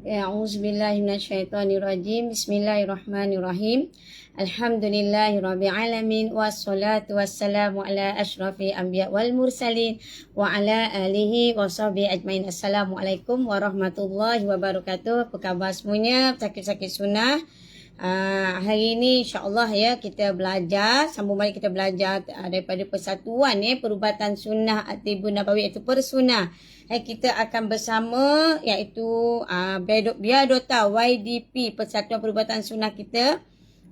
A'udzubillahi minasyaitonirrajim. Bismillahirrahmanirrahim. Alhamdulillahirabbil alamin wassalatu wassalamu ala asyrafil anbiya wal mursalin wa ala alihi washabihi ajmain. Assalamualaikum warahmatullahi wabarakatuh. Apa khabar semuanya? Sakit-sakit sunnah. Hari ini insya-Allah ya kita belajar, sambung balik kita belajar daripada persatuan perubatan sunnah At-Tibbun Nabawi, iaitu persunnah. Kita akan bersama iaitu Biadota YDP Persatuan Perubatan Sunnah kita,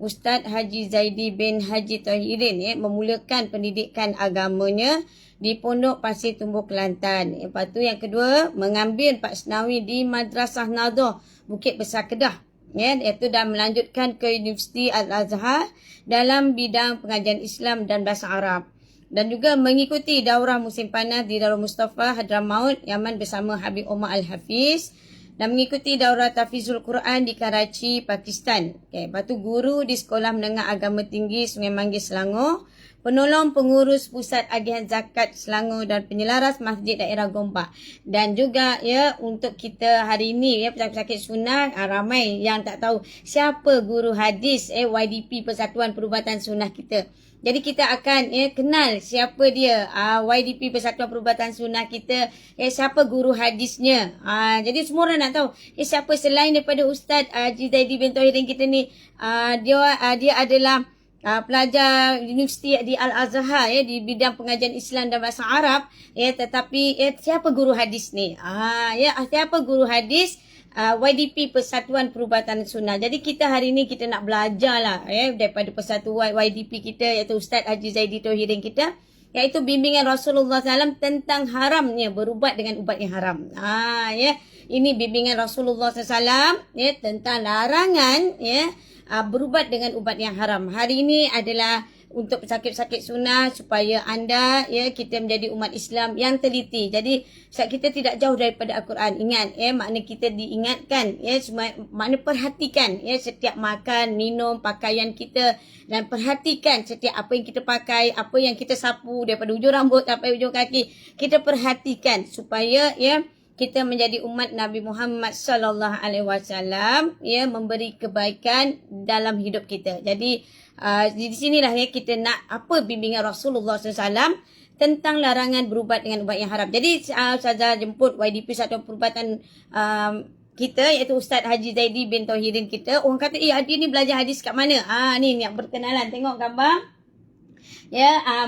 Ustaz Haji Zaidi bin Haji Tahirin memulakan pendidikan agamanya di Pondok Pasir Tumbuh Kelantan. Lepas tu yang kedua mengambil Pak Senawi di Madrasah Nadah Bukit Besar Kedah, iaitu dan melanjutkan ke Universiti Al-Azhar dalam bidang pengajian Islam dan bahasa Arab, dan juga mengikuti daurah musim panas di Darul Mustafa Hadramaut Yaman bersama Habib Omar Al-Hafiz, dan mengikuti daurah Tahfizul Quran di Karachi, Pakistan. Lepas tu guru di Sekolah Menengah Agama Tinggi Sungai Manggis, Selangor, penolong pengurus Pusat Agihan Zakat Selangor dan penyelaras Masjid Daerah Gombak. Dan juga untuk kita hari ini pesakit sunnah, ramai yang tak tahu siapa guru hadis YDP Persatuan Perubatan Sunnah kita. Jadi kita akan kenal siapa dia YDP Persatuan Perubatan Sunnah kita, siapa guru hadisnya. Jadi semua orang nak tahu siapa selain daripada Ustaz Haji Zaidi bin Tahirin kita ni. Dia adalah pelajar universiti di Al-Azhar di bidang pengajian Islam dan bahasa Arab, tetapi siapa guru hadis ni? Siapa guru hadis YDP Persatuan Perubatan Sunnah. Jadi kita hari ni kita nak belajar lah daripada persatuan YDP kita, iaitu Ustaz Haji Zaidi Tahirin kita, iaitu bimbingan Rasulullah SAW tentang haramnya berubat dengan ubat yang haram. Ini bimbingan Rasulullah SAW tentang larangan berubat dengan ubat yang haram. Hari ini adalah untuk pesakit-pesakit sunnah, supaya anda kita menjadi umat Islam yang teliti. Jadi kita tidak jauh daripada Al-Quran. Ingat makna kita diingatkan makna perhatikan setiap makan, minum, pakaian kita, dan perhatikan setiap apa yang kita pakai, apa yang kita sapu daripada ujung rambut sampai ujung kaki. Kita perhatikan supaya kita menjadi umat Nabi Muhammad sallallahu alaihi wasallam, memberi kebaikan dalam hidup kita. Jadi di sinilah kita nak apa bimbingan Rasulullah SAW tentang larangan berubat dengan ubat yang haram. Jadi Ustazah jemput YDP Persatuan Perubatan kita, iaitu Ustaz Haji Zaidi bin Tahirin kita. Orang kata Haji ni belajar hadis kat mana? Ni nak berkenalan, tengok gambar.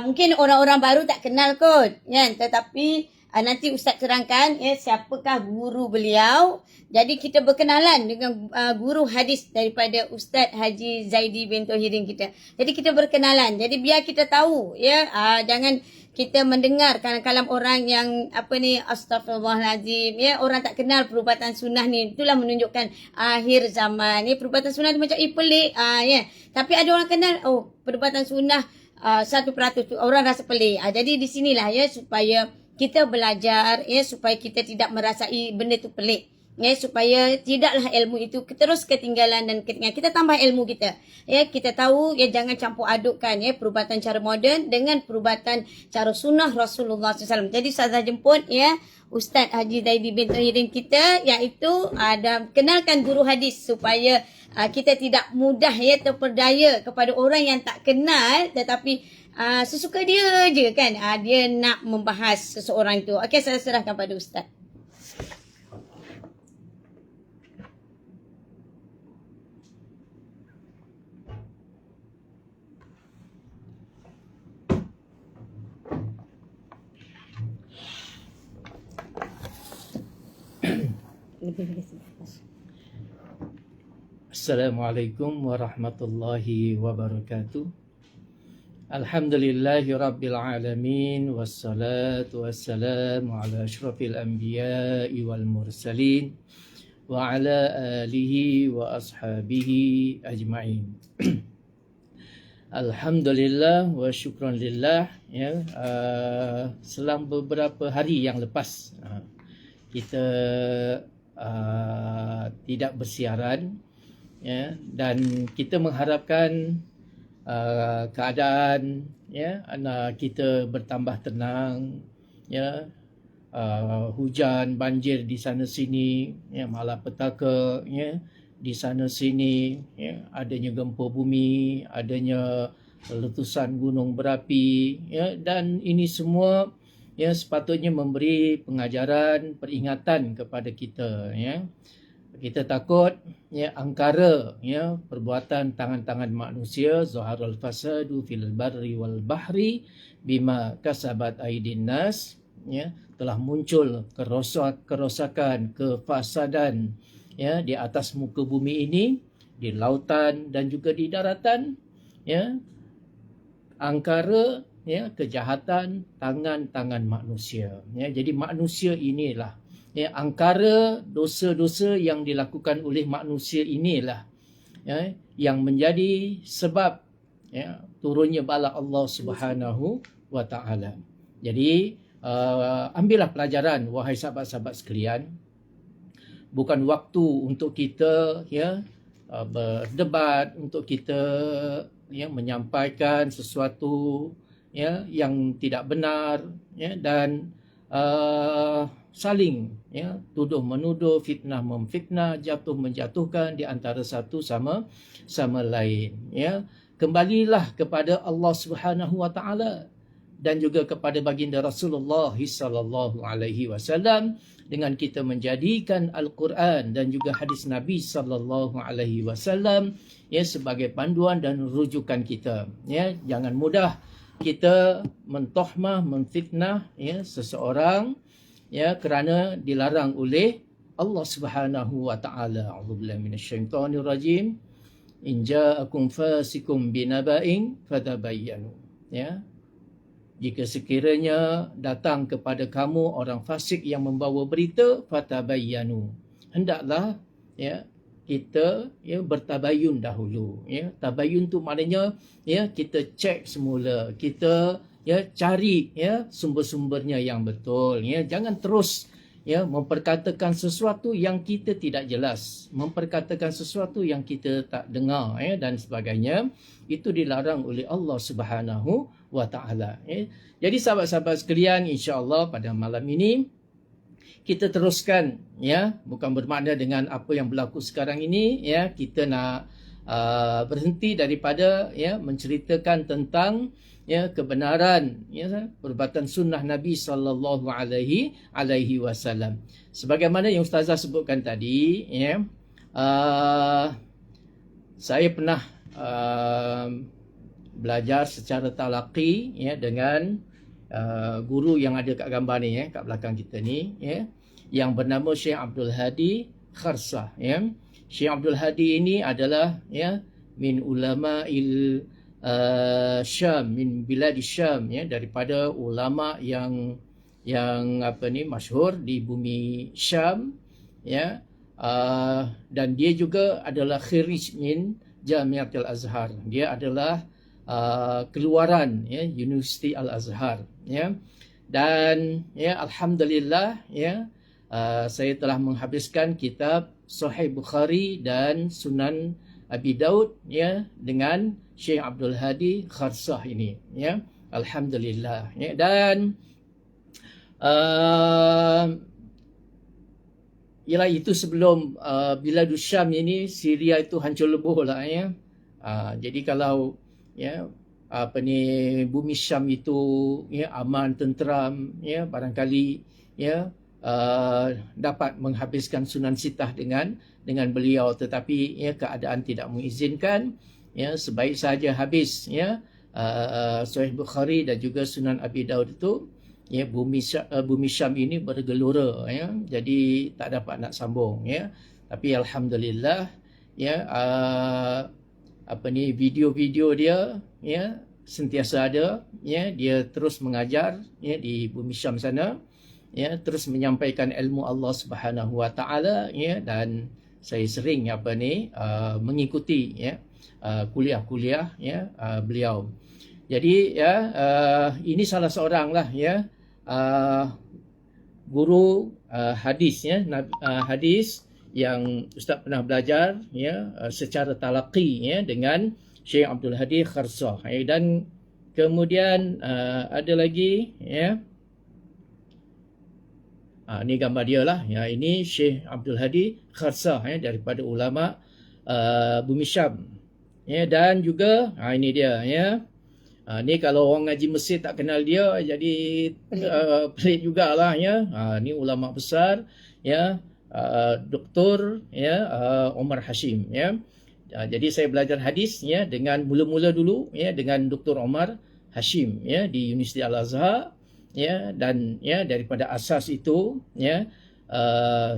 Mungkin orang-orang baru tak kenal kot, tetapi nanti Ustaz terangkan siapakah guru beliau. Jadi kita berkenalan dengan guru hadis daripada Ustaz Haji Zaidi bin Tahirin kita. Jadi kita berkenalan. Jadi biar kita tahu jangan kita mendengar kalam-kalam orang yang astagfirullahalazim, orang tak kenal perubatan sunnah ni. Itulah menunjukkan akhir zaman. Perubatan sunnah ni macam pelik. Tapi ada orang kenal, perubatan sunnah 1% tu orang rasa pelik. Jadi di sinilah supaya kita belajar supaya kita tidak merasai benda tu pelik, supaya tidaklah ilmu itu terus ketinggalan dan ketinggalan. Kita tambah ilmu kita. Kita tahu jangan campur adukkan perubatan cara moden dengan perubatan cara sunnah Rasulullah SAW. Jadi saya jemput Ustaz Haji Zaidi bin Tahirin kita, iaitu kenalkan guru hadis supaya kita tidak mudah terperdaya kepada orang yang tak kenal, tetapi sesuka dia je kan. Dia nak membahas seseorang itu. Okey, saya serahkan pada Ustaz. Assalamualaikum warahmatullahi wabarakatuh. Alhamdulillahi rabbil alamin, wassalatu wassalamu ala asyrafil anbiya'i wal mursalin wa ala alihi wa ashabihi ajma'in. Alhamdulillah wa syukran lillah. Selang beberapa hari yang lepas kita tidak bersiaran, dan kita mengharapkan keadaan anak kita bertambah tenang, hujan, banjir di sana sini, ya, malapetaka, ya, di sana sini, ya, adanya gempa bumi, adanya letusan gunung berapi, ya, dan ini semua ya sepatutnya memberi pengajaran, peringatan kepada kita, ya. Kita takut ya angkara ya perbuatan tangan-tangan manusia, zaharul fasadu fil barri wal bahri bima kasabat aidin nas, ya, telah muncul kerosakan, kefasadan ya di atas muka bumi ini, di lautan dan juga di daratan, ya, angkara ya kejahatan tangan-tangan manusia, ya. Jadi manusia inilah ya, angkara dosa-dosa yang dilakukan oleh manusia inilah ya yang menjadi sebab ya turunnya bala Allah Subhanahu wa taala. Jadi ambillah pelajaran wahai sahabat-sahabat sekalian. Bukan waktu untuk kita ya berdebat, untuk kita ya menyampaikan sesuatu ya yang tidak benar ya, dan saling ya tuduh menuduh, fitnah memfitnah, jatuh menjatuhkan di antara satu sama lain, ya. Kembalilah kepada Allah Subhanahu wa taala dan juga kepada baginda Rasulullah sallallahu alaihi wasallam dengan kita menjadikan Al-Quran dan juga hadis Nabi sallallahu alaihi wasallam ya sebagai panduan dan rujukan kita, ya. Jangan mudah kita mentohmah, memfitnah ya seseorang ya kerana dilarang oleh Allah Subhanahu wa taala. A'udzubillahi minasyaitonir rajim. In ja'akum fasikum binaba'in fatabayyanu. Ya. Jika sekiranya datang kepada kamu orang fasik yang membawa berita, fatabayyanu. Hendaklah ya kita ya bertabayun dahulu, ya. Tabayun tu maknanya ya kita cek semula, kita ya cari ya sumber-sumbernya yang betul, ya. Jangan terus ya memperkatakan sesuatu yang kita tidak jelas, memperkatakan sesuatu yang kita tak dengar ya dan sebagainya. Itu dilarang oleh Allah Subhanahu wa taala, ya. Jadi sahabat-sahabat sekalian, insya-Allah pada malam ini kita teruskan ya, bukan bermakna dengan apa yang berlaku sekarang ini ya kita nak berhenti daripada ya menceritakan tentang ya kebenaran ya perbuatan sunnah Nabi sallallahu alaihi wasallam. Sebagaimana yang ustazah sebutkan tadi ya, saya pernah belajar secara talaqi ya dengan guru yang ada kat gambar ni ya, kat belakang kita ni ya, yang bernama Syekh Abdul Hadi Kharsah ya. Syekh Abdul Hadi ini adalah ya min ulama'il Syam, min biladi Syam ya, daripada ulama yang apa ni masyhur di bumi Syam ya. Dan dia juga adalah khirij min Jamiatul Azhar. Dia adalah keluaran ya Universiti Al-Azhar ya. Dan ya alhamdulillah ya saya telah menghabiskan kitab Sahih Bukhari dan Sunan Abi Daud ya dengan Syekh Abdul Hadi Kharsah ini ya. Alhamdulillah ya. Dan ialah itu sebelum Biladus Syam ini, Syria itu hancur lebur lah ya. Jadi kalau ya apa ni bumi Syam itu ya aman, tenteram ya, barangkali ya dapat menghabiskan Sunan Sitah dengan beliau, tetapi ya keadaan tidak mengizinkan ya, sebaik saja habis ya Sahih Bukhari dan juga Sunan Abi Daud itu ya, bumi Syam ini bergelora ya, jadi tak dapat nak sambung ya. Tapi alhamdulillah ya apa ni video-video dia ya sentiasa ada ya, dia terus mengajar ya di bumi Syam sana ya, terus menyampaikan ilmu Allah Subhanahu wa taala ya. Dan saya sering apa ni mengikuti ya kuliah-kuliah ya beliau. Jadi ya ini salah seorang lah ya guru hadis ya, hadis yang Ustaz pernah belajar ya secara talaqi ya dengan Syekh Abdul Hadi Kharsah ya. Dan kemudian ada lagi ya Ni gambar dia lah. Ya, ini Syekh Abdul Hadi Kharsah, ya, daripada ulama Bumi Syam. Ya, dan juga ini dia, ya. Ni kalau orang ngaji Mesir tak kenal dia, jadi pelik jugalah, ya. Ni ulama besar, ya, Dr. ya, Omar Hashim, ya. Jadi saya belajar hadis, ya, dengan mula-mula dulu, ya, dengan Dr. Omar Hashim, ya, di Universiti Al-Azhar, ya, dan ya daripada asas itu, ya,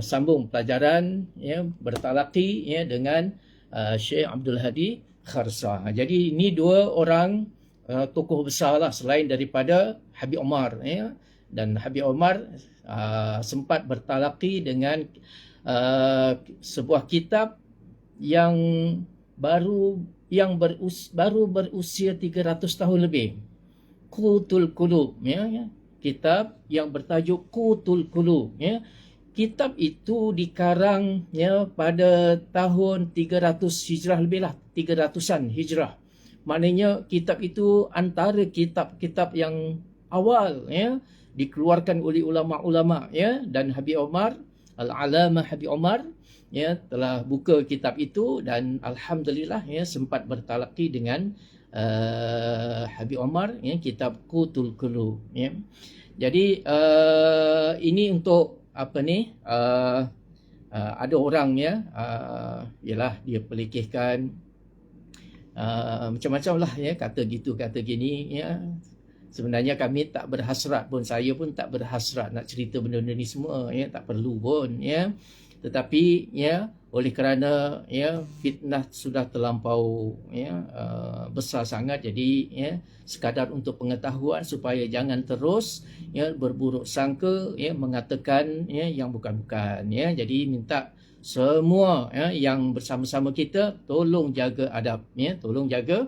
sambung pelajaran, ya, bertalaqi, ya, dengan Syekh Abdul Hadi Kharsah. Jadi ini dua orang tokoh besar lah selain daripada Habib Omar, ya. Dan Habib Omar sempat bertalaqi dengan sebuah kitab yang baru berusia 300 tahun lebih. Qutul Qulub, ya. Kitab yang bertajuk Qutul Qulub, ya. Kitab itu dikarang, ya, pada tahun 300 Hijrah lebih lah, 300-an Hijrah. Maknanya kitab itu antara kitab-kitab yang awal, ya, dikeluarkan oleh ulama-ulama, ya. Dan Habib Omar, Al-Alamah Habib Omar, ya, telah buka kitab itu dan alhamdulillah, ya, sempat bertalaqi dengan Habib Omar, ya, kitab Qutul Qulub, ya. Jadi ini untuk apa ni, ada orang, ya, ialah dia pelikihkan macam-macam lah, ya, kata gitu kata gini, ya. Sebenarnya kami tak berhasrat pun, saya pun tak berhasrat nak cerita benda-benda ni semua, ya, tak perlu pun, ya. Tetapi, ya, oleh kerana, ya, fitnah sudah terlampau, ya, besar sangat, jadi, ya, sekadar untuk pengetahuan supaya jangan terus, ya, berburuk sangka, ya, mengatakan, ya, yang bukan-bukan, ya. Jadi minta semua, ya, yang bersama-sama kita tolong jaga adab, ya, tolong jaga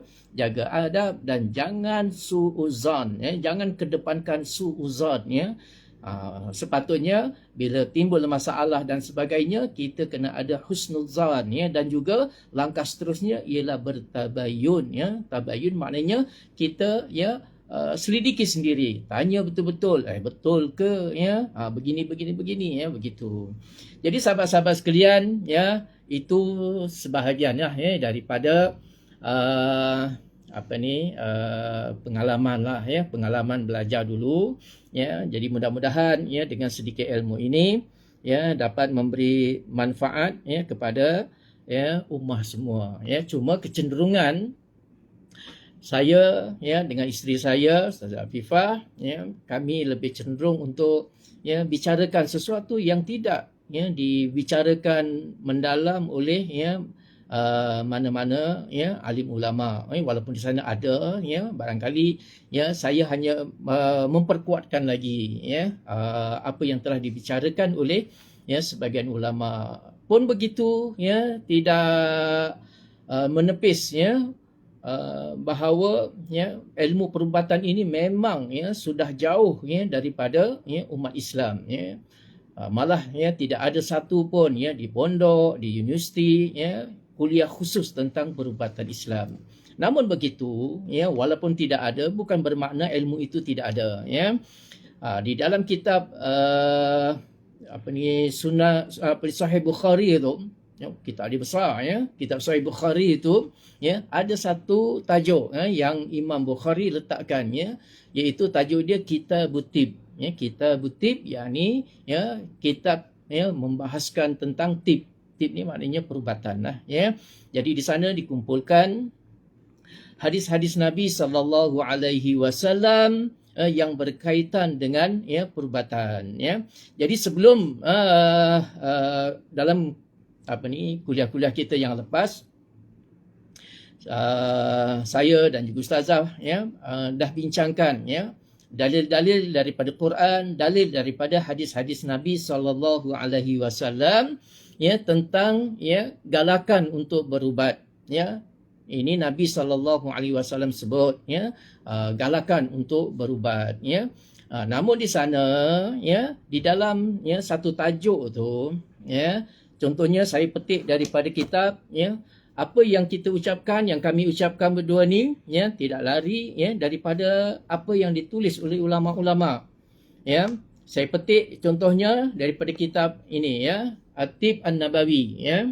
adab dan jangan suuzan, ya, jangan kedepankan suuzan, ya. Sepatutnya bila timbul masalah dan sebagainya kita kena ada husnuzan, ya, dan juga langkah seterusnya ialah bertabayun, ya. Tabayun maknanya kita, ya, selidiki sendiri, tanya betul-betul, betul ke, ya, begini, ya, begitu. Jadi sahabat-sahabat sekalian, ya, itu sebahagian, ya, daripada pengalaman lah, ya, pengalaman belajar dulu, ya. Jadi mudah-mudahan, ya, dengan sedikit ilmu ini, ya, dapat memberi manfaat, ya, kepada, ya, ummah semua, ya. Cuma kecenderungan saya, ya, dengan isteri saya, Ustazah Afifah, ya, kami lebih cenderung untuk, ya, bicarakan sesuatu yang tidak, ya, dibicarakan mendalam oleh, ya, mana-mana, ya, alim ulama, walaupun di sana ada, ya, barangkali, ya, saya hanya memperkuatkan lagi, ya, apa yang telah dibicarakan oleh, ya, sebagian ulama. Pun begitu, ya, tidak menepis, ya, bahawa, ya, ilmu perubatan ini memang, ya, sudah jauh, ya, daripada, ya, umat Islam, ya. Malah, ya, tidak ada satu pun, ya, di pondok, di universiti, ya, kuliah khusus tentang perubatan Islam. Namun begitu, ya, walaupun tidak ada bukan bermakna ilmu itu tidak ada, ya. Di dalam kitab Sunnah Sahih Bukhari itu, ya, kitab dia besar, ya, kitab Sahih Bukhari itu, ya, ada satu tajuk, ya, yang Imam Bukhari letakkan, ya, iaitu tajuk dia Kitabut Tib, ya, Kitabut Tib, yakni, ya, kitab, ya, membahaskan tentang tib. Tib ni maknanya perubatan lah, ya. Jadi di sana dikumpulkan hadis-hadis Nabi sallallahu alaihi wasallam yang berkaitan dengan, ya, perubatan, ya. Jadi sebelum dalam kuliah-kuliah kita yang lepas, saya dan juga ustazah, ya, dah bincangkan, ya, dalil-dalil daripada Quran, dalil daripada hadis-hadis Nabi sallallahu alaihi wasallam, ya, tentang, ya, galakan untuk berubat, ya. Ini Nabi sallallahu alaihi wasallam sebut, ya, galakan untuk berubat, ya. Namun di sana, ya, di dalam, ya, satu tajuk tu, ya, contohnya saya petik daripada kitab, ya, apa yang kita ucapkan, yang kami ucapkan berdua ni, ya, tidak lari, ya, daripada apa yang ditulis oleh ulama-ulama, ya. Saya petik contohnya daripada kitab ini ya, At-Tib An-Nabawi ya.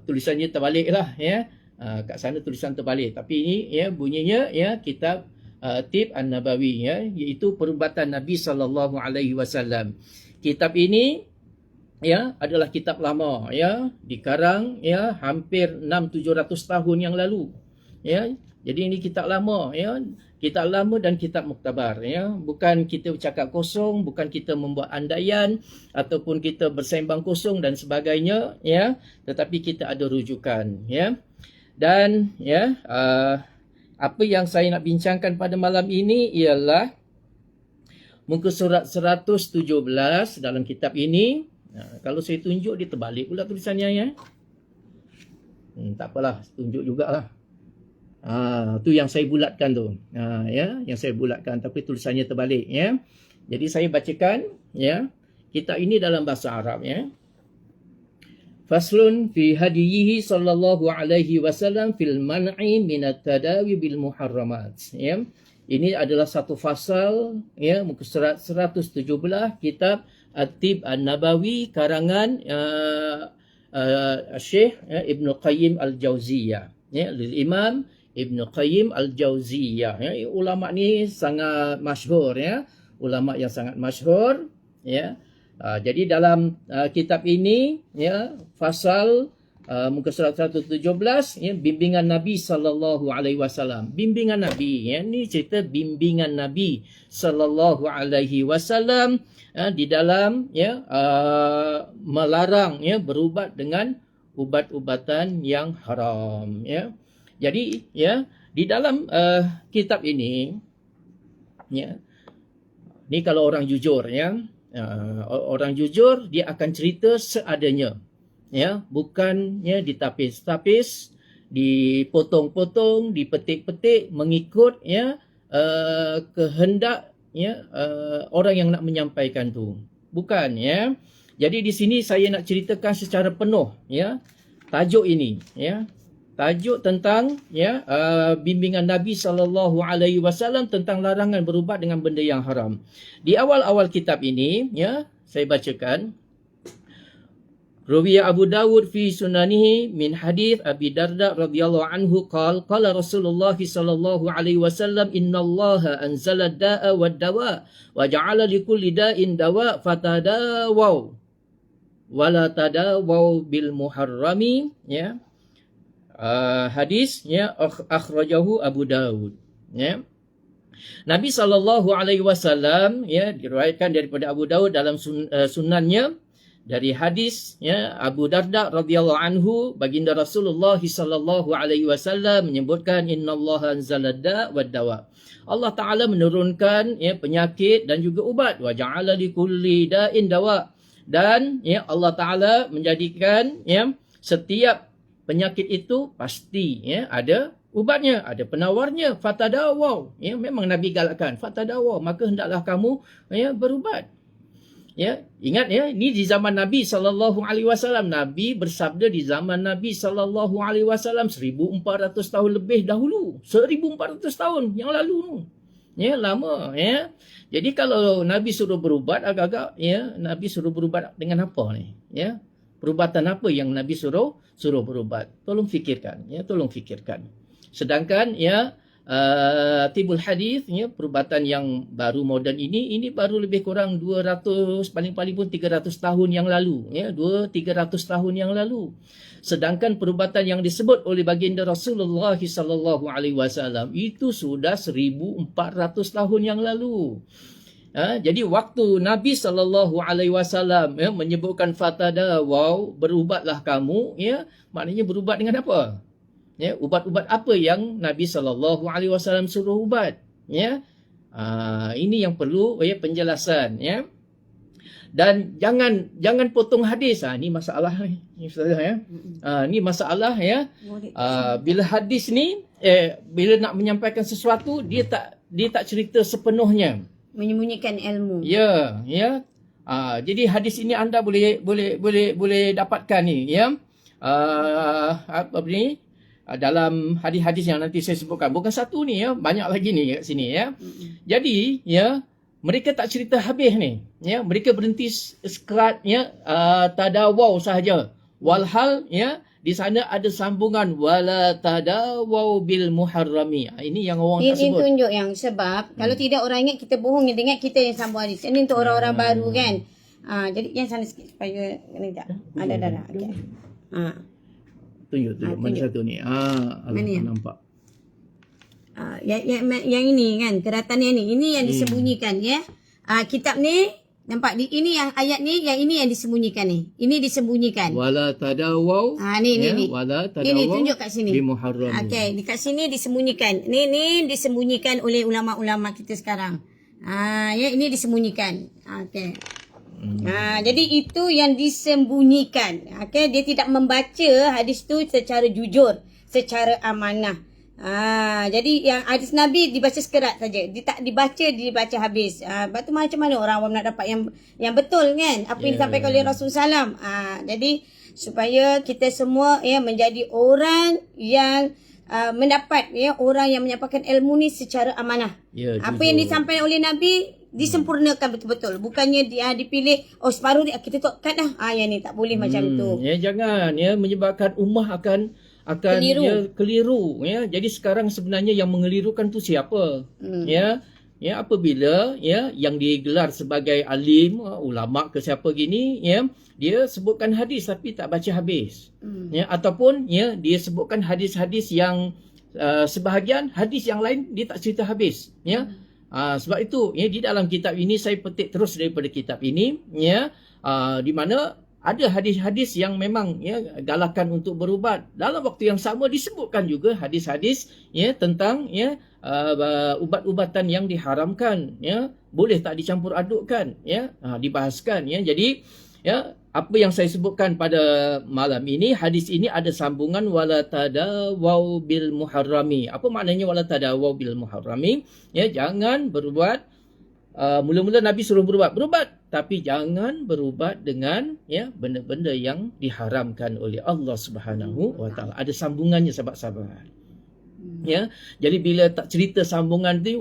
Tulisannya terbalik lah ya. Kat sana tulisan terbalik, tapi ini ya bunyinya ya kitab Tib An-Nabawi ya, iaitu perubatan Nabi sallallahu alaihi wasallam. Kitab ini ya adalah kitab lama ya, dikarang ya hampir 600-700 tahun yang lalu ya. Jadi ini kitab lama ya, kitab lama dan kitab muktabar ya. Bukan kita bercakap kosong, bukan kita membuat andaian ataupun kita bersembang kosong dan sebagainya ya, tetapi kita ada rujukan ya. Dan ya apa yang saya nak bincangkan pada malam ini ialah muka surat 117 dalam kitab ini. Kalau saya tunjuk dia terbalik pula tulisannya ya. Tak apalah, tunjuk jugalah. Tu yang saya bulatkan tu. Ya, yang saya bulatkan tapi tulisannya terbalik ya. Jadi saya bacakan ya. Kitab ini dalam bahasa Arab ya. Faslun fi hadiyihi sallallahu alaihi wasallam fil man'i minat tadawi bil muharramat ya. Ini adalah satu fasal ya, muka surat 117 kitab At-Tib An-Nabawi karangan Syekh Ibn Qayyim Al-Jauziyah ya, Imam Ibn Qayyim Al-Jauziyah ya. Ulama ni sangat masyhur ya, ulama yang sangat masyhur ya. Jadi dalam kitab ini ya, fasal muka surat 117 ya, bimbingan Nabi sallallahu alaihi wasallam. Bimbingan Nabi ya, ni cerita bimbingan Nabi sallallahu alaihi wasallam di dalam ya melarang ya berubat dengan ubat-ubatan yang haram ya. Jadi ya di dalam kitab ini ya, ni kalau orang jujur ya, orang jujur dia akan cerita seadanya ya, bukannya ditapis-tapis, dipotong-potong, dipetik-petik mengikut ya kehendak ya orang yang nak menyampaikan tu. Bukan ya. Jadi di sini saya nak ceritakan secara penuh ya tajuk ini ya. Tajuk tentang ya bimbingan Nabi sallallahu alaihi wasallam tentang larangan berubat dengan benda yang haram. Di awal-awal kitab ini ya, saya bacakan. Rawiya Abu Dawud fi sunanihi min hadis Abi Darda radhiyallahu anhu qala Rasulullah sallallahu alaihi wasallam innallaha anzala ad-da'a wad-dawa wa ja'ala likulli da'in dawa fatadawaw wala tadawaw bil muharrami ya. Hadis ya akhrajahu Abu Dawud ya. Nabi sallallahu alaihi wasallam ya diriwayatkan daripada Abu Dawud dalam sunannya dari hadis ya Abu Darda radhiyallahu anhu, baginda Rasulullah sallallahu alaihi wasallam menyebutkan innallaha anzala da' wad dawa. Allah Taala menurunkan ya penyakit dan juga ubat, wa ja'ala likulli da'in dawa, dan ya Allah Taala menjadikan ya setiap penyakit itu pasti ya ada ubatnya, ada penawarnya. Fatadawaw ya, memang Nabi galakkan fatadawaw, maka hendaklah kamu ya berubat. Ya, ingat ya, ini di zaman Nabi sallallahu alaihi wasallam. Nabi bersabda di zaman Nabi sallallahu alaihi wasallam 1400 tahun lebih dahulu. 1400 tahun yang lalu. Ya, lama ya. Jadi kalau Nabi suruh berubat agak-agak ya, Nabi suruh berubat dengan apa ni? Ya. Perubatan apa yang Nabi suruh berubat? Tolong fikirkan ya, tolong fikirkan. Sedangkan ya tibul hadis ya, perubatan yang baru moden ini baru lebih kurang 200 paling-paling pun 300 tahun yang lalu ya, 200-300 tahun yang lalu. Sedangkan perubatan yang disebut oleh baginda Rasulullah sallallahu alaihi wasallam itu sudah 1400 tahun yang lalu. Jadi waktu Nabi sallallahu alaihi wasallam ya menyebutkan fatadawaw, berubatlah kamu ya, maknanya berubat dengan apa? Ya, ubat-ubat apa yang Nabi sallallahu alaihi wasallam suruh ubat ya? Ini yang perlu ya penjelasan ya. Dan jangan potong hadis. Ni masalah ni Ustazah ya. Ni masalah ya. Bila hadis ni bila nak menyampaikan sesuatu dia tak cerita sepenuhnya, menyembunyikan ilmu. Ya, ya. Jadi hadis ini anda boleh dapatkan ni ya. Apa ni? Dalam hadis-hadis yang nanti saya sebutkan. Bukan satu ni ya, banyak lagi ni kat sini ya. Jadi ya, mereka tak cerita habis ni, ya, mereka berhenti sekerat, ya, tadawaw sahaja, walhal, ya, di sana ada sambungan wala tadawaw bil muharrami. Ini yang orang tak Ini sebut. tunjuk yang sebab kalau tidak orang ingat kita bohong, dia ingat kita yang sambung hadis. Ini untuk orang-orang baru kan. Jadi yang sana sikit supaya kena tak. Ada dah. Okey. Tunjuk. Mana satu ni? Mana yang? Nampak. Yang ini kan, keratan ini yang disembunyikan, ya. Kitab ni nampak ini yang ayat ni, yang ini yang disembunyikan ni. Ini disembunyikan. Wala tadawaw. Ni. Wala tadawaw. Ini tunjuk kat sini. Bi muharram. Okey, dekat sini disembunyikan. Ni disembunyikan oleh ulama-ulama kita sekarang. Ya, ini disembunyikan. Okey. Jadi itu yang disembunyikan. Okey, dia tidak membaca hadis tu secara jujur, secara amanah. Jadi yang hadis Nabi dibaca sekerat saja. Dia tak dibaca habis. Lepas tu macam mana orang awam nak dapat yang betul kan? Apa yang disampaikan oleh Rasulullah SAW. Jadi supaya kita semua, ya, menjadi orang yang mendapat, ya, orang yang menyampaikan ilmu ni secara amanah. Apa yang disampaikan oleh Nabi disempurnakan betul-betul. Bukannya dia dipilih separuh dia kita kat dah. Yang ni tak boleh macam tu. Ya, jangan, ya, menyebabkan ummah akan keliru, ya. Jadi sekarang sebenarnya yang mengelirukan tu siapa? Ya, apabila, ya, yang digelar sebagai alim, ulama ke siapa gini, ya, dia sebutkan hadis tapi tak baca habis. Ya, ataupun, ya, dia sebutkan hadis-hadis yang sebahagian hadis yang lain dia tak cerita habis, ya. Sebab itu, ya, di dalam kitab ini saya petik terus daripada kitab ini, ya, di mana ada hadis-hadis yang memang, ya, galakan untuk berubat. Dalam waktu yang sama disebutkan juga hadis-hadis, ya, tentang, ya, ubat-ubatan yang diharamkan, ya, boleh tak dicampur adukkan, ya, dibahaskan, ya. Jadi, ya, apa yang saya sebutkan pada malam ini, hadis ini ada sambungan wala tadawaw bil muharrami. Apa maknanya wala tadawaw bil muharrami? Ya, jangan berubat. Mula-mula Nabi suruh berubat, tapi jangan berubat dengan, ya, benda-benda yang diharamkan oleh Allah Subhanahu wa taala. Ada sambungannya, sahabat-sahabat. Ya, jadi bila tak cerita sambungan tu,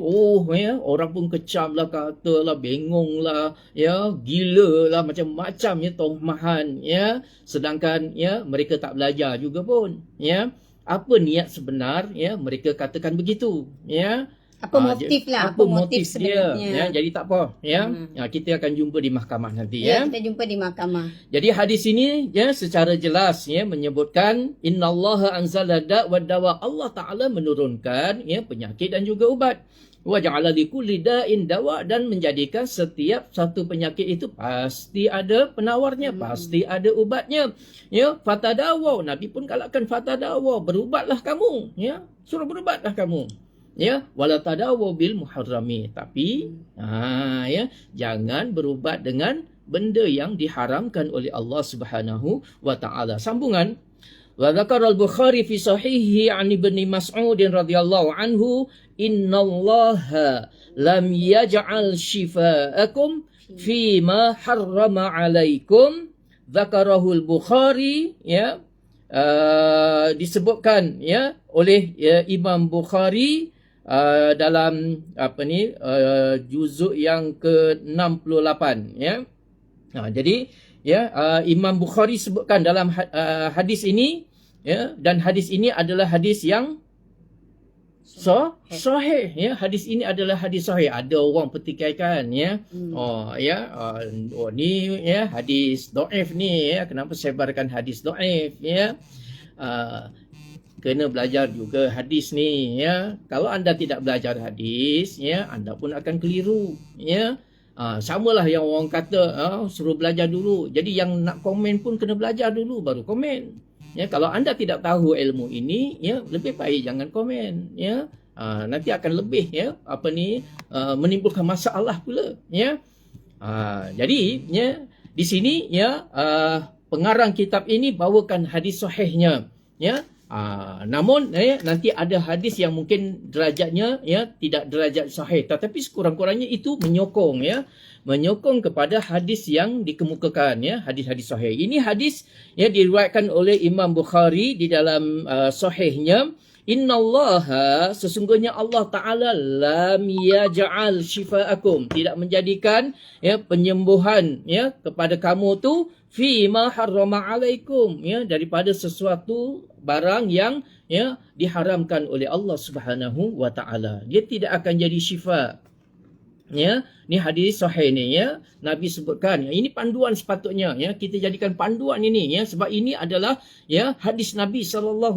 ya, orang pun kecam lah, katalah, bengong lah, ya, gila lah, macam-macam, ya, tohmahan, ya. Sedangkan, ya, mereka tak belajar juga pun, ya. Apa niat sebenar, ya, mereka katakan begitu, ya. Apa motif lah, apa motif dia, sebenarnya. ya. Jadi tak apa, ya. Kita akan jumpa di mahkamah nanti, Ya, ya. kita jumpa di mahkamah. Jadi hadis ini, ya, secara jelas, ya, menyebutkan innallaha anzala da' wa dawa. Allah Taala menurunkan, ya, penyakit dan juga ubat. Wa ja'ala likulli da'in dawa, dan menjadikan setiap satu penyakit itu pasti ada penawarnya, pasti ada ubatnya. Ya, fatadawaw, Nabi pun galakkan fatadawaw, berubatlah kamu, ya. Suruh berubatlah kamu. Ya, wala tadawaw bil muharrami, tapi ya, jangan berubat dengan benda yang diharamkan oleh Allah Subhanahu wa taala. Sambungan, wa dzakara al-Bukhari fi sahihi an Ibnu Mas'ud radhiyallahu anhu, innallaha lam yaj'al shifaakum fi ma harrama 'alaikum. Dzakarahu al-Bukhari, ya, disebutkan, ya, oleh, ya, Imam Bukhari dalam juzuk yang ke-68, ya. Jadi, ya, Imam Bukhari sebutkan dalam hadis ini, ya, dan hadis ini adalah hadis yang sahih, ya. Hadis ini adalah hadis sahih. Ada orang petikaikan, ya. Ni, ya, hadis dhaif ni, ya. Kenapa sebarkan hadis dhaif, ya? Kena belajar juga hadis ni, ya. Kalau anda tidak belajar hadis, ya, anda pun akan keliru, ya. Samalah yang orang kata suruh belajar dulu. Jadi yang nak komen pun kena belajar dulu baru komen. Ya, kalau anda tidak tahu ilmu ini, ya, lebih baik jangan komen, ya. Nanti akan lebih, ya, menimbulkan masalah pula, ya. Jadi, ya, di sini, ya, pengarang kitab ini bawakan hadis sahihnya, ya. Namun, nanti ada hadis yang mungkin derajatnya, ya, tidak derajat sahih, tetapi sekurang-kurangnya itu menyokong, ya, menyokong kepada hadis yang dikemukakan, ya, hadis-hadis sahih. Ini hadis, ya, diriwayatkan oleh Imam Bukhari di dalam sahihnya, Innallaha, sesungguhnya Allah Ta'ala lam yaj'al shifaakum, tidak menjadikan ya penyembuhan ya kepada kamu tu fi ma harrama alaikum, ya daripada sesuatu barang yang ya diharamkan oleh Allah Subhanahu wa Ta'ala. Dia tidak akan jadi syifa. Ya, ni hadis sahih ni ya. Nabi sebutkan, ya, ini panduan sepatutnya ya, kita jadikan panduan ini ya, sebab ini adalah ya hadis Nabi SAW,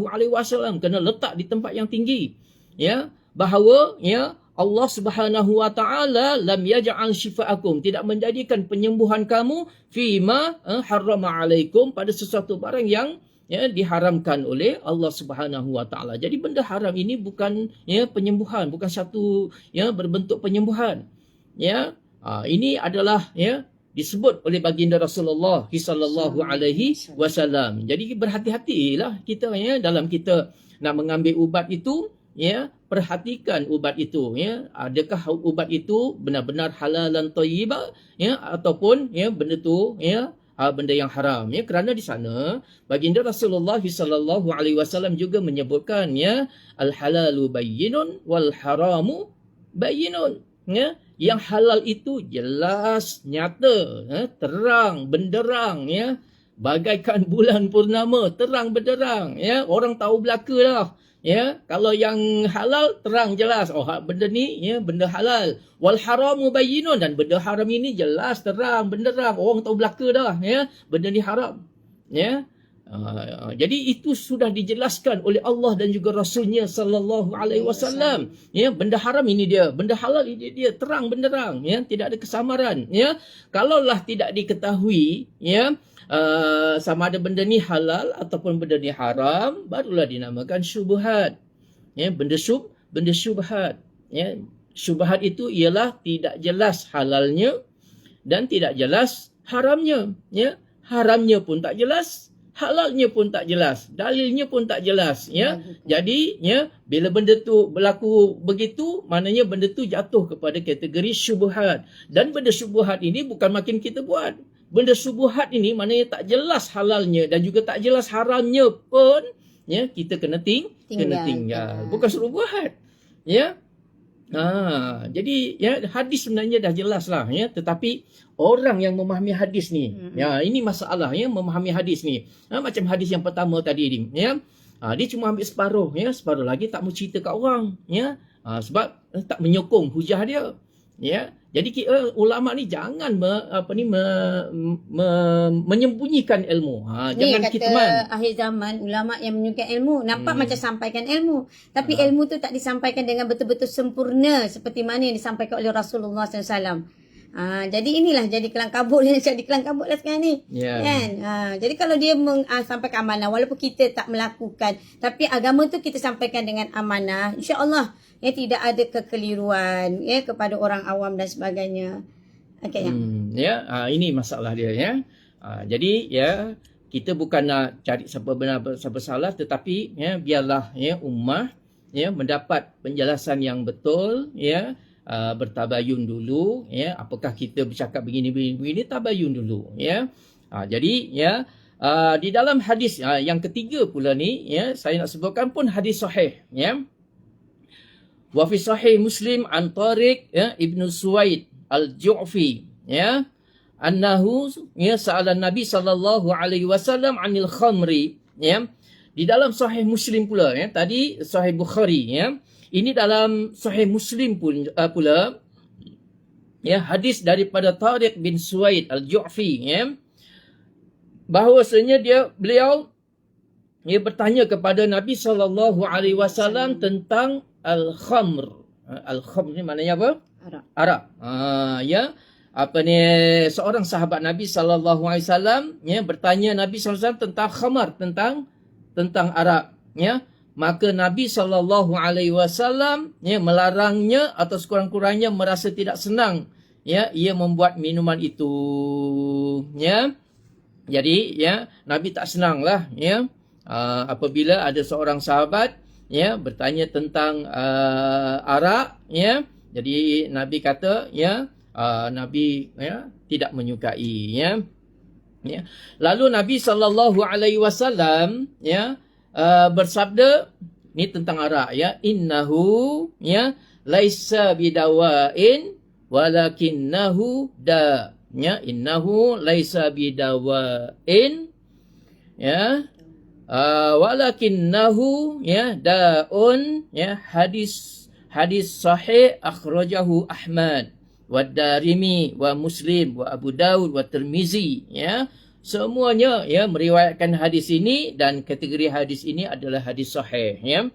kena letak di tempat yang tinggi. Ya, bahawa ya Allah Subhanahu wa Ta'ala lam yaj'al shifaakum, tidak menjadikan penyembuhan kamu fima harrama alaikum, pada sesuatu barang yang ya diharamkan oleh Allah Subhanahu wa Ta'ala. Jadi benda haram ini bukan ya penyembuhan, bukan satu ya berbentuk penyembuhan. Ya, ini adalah ya disebut oleh baginda Rasulullah sallallahu alaihi wasallam. Jadi berhati-hatilah kita ya dalam kita nak mengambil ubat itu, ya perhatikan ubat itu ya, adakah ubat itu benar-benar halal dan thayyibah ya, ataupun ya benda tu ya benda yang haram ya, kerana di sana baginda Rasulullah sallallahu alaihi wasallam juga menyebutkan ya al halalu bayyinun wal haramu bayyinun, ya yang halal itu jelas, nyata, terang benderang ya, bagaikan bulan purnama, terang benderang ya, orang tahu belaka dah ya. Kalau yang halal terang jelas, oh benda ni ya benda halal. Wal haramu bayyinun, dan benda haram ini jelas, terang benderang, orang tahu belaka dah ya, benda ni haram ya. Jadi itu sudah dijelaskan oleh Allah dan juga Rasulnya sallallahu alaihi wasallam. Ya, benda haram ini dia, benda halal ini dia, terang benderang ya, tidak ada kesamaran ya. Kalaulah tidak diketahui ya sama ada benda ni halal ataupun benda ni haram, barulah dinamakan syubhat. Ya, benda syubhat ya. Syubhat itu ialah tidak jelas halalnya dan tidak jelas haramnya ya. Haramnya pun tak jelas, halalnya pun tak jelas, dalilnya pun tak jelas ya. Jadi ya bila benda tu berlaku begitu, maknanya benda tu jatuh kepada kategori syubhat. Dan benda syubhat ini bukan makin kita buat. Benda syubhat ini maknanya tak jelas halalnya dan juga tak jelas haramnya pun ya, kita kena tinggal. Bukan suruh buat ya. Jadi ya hadis sebenarnya dah jelas lah ya, tetapi orang yang memahami hadis ni, ya ini masalah ya, memahami hadis ni. Macam hadis yang pertama tadi ni ya, dia cuma ambil separuh ya, separuh lagi tak mau cerita kat orang ya, sebab tak menyokong hujah dia ya. Jadi ulama ni jangan menyembunyikan ilmu. Jangan kita akhir zaman ulama yang menyukai ilmu nampak macam sampaikan ilmu, tapi ilmu tu tak disampaikan dengan betul-betul sempurna seperti mana yang disampaikan oleh Rasulullah SAW. Jadi inilah jadi kelang kabut lah sekarang ni. Kan? Jadi kalau dia sampaikan amanah, walaupun kita tak melakukan, tapi agama tu kita sampaikan dengan amanah, insya-Allah ya tidak ada kekeliruan ya kepada orang awam dan sebagainya. Okey ya. Ini masalah dia ya. Jadi ya kita bukan nak cari siapa benar siapa salah, tetapi ya biarlah ya ummah ya mendapat penjelasan yang betul ya. Bertabayun dulu ya, apakah kita bercakap begini tabayun dulu ya. Jadi ya di dalam hadis yang ketiga pula ni ya, saya nak sebutkan pun hadis sahih ya. Wa fi sahih Muslim an Tariq ya Ibnu Suwaid al-Ju'fi ya, annahu ya sa'ala Nabi sallallahu alaihi wasallam 'anil khamri ya. Di dalam sahih Muslim pula ya, tadi sahih Bukhari ya. Ini dalam Sahih Muslim pun pula ya, hadis daripada Tariq bin Suwaid al-Ju'fi ya, bahawasanya beliau bertanya kepada Nabi sallallahu alaihi wasallam tentang al-khamr. Al-khamr ni maknanya apa? Arak. Ya. Seorang sahabat Nabi sallallahu alaihi wasallam ya bertanya Nabi sallallahu alaihi wasallam tentang khamar, tentang arak ya. Maka Nabi SAW melarangnya atau sekurang-kurangnya merasa tidak senang ya ia membuat minuman itu ya. Jadi ya Nabi tak senanglah ya apabila ada seorang sahabat ya bertanya tentang arak ya. Jadi Nabi kata ya Nabi ya tidak menyukai ya. Lalu Nabi SAW ya bersabda ni tentang arak ya. Innahu ya laisa bidawain walakinnahu da. Ya, innahu laisa bidawain ya. Walakinnahu ya daun ya. Hadis sahih akhrajahu Ahmad wa Darimi wa Muslim wa Abu Daud wa Tirmizi ya. Semuanya ya meriwayatkan hadis ini dan kategori hadis ini adalah hadis sahih ya.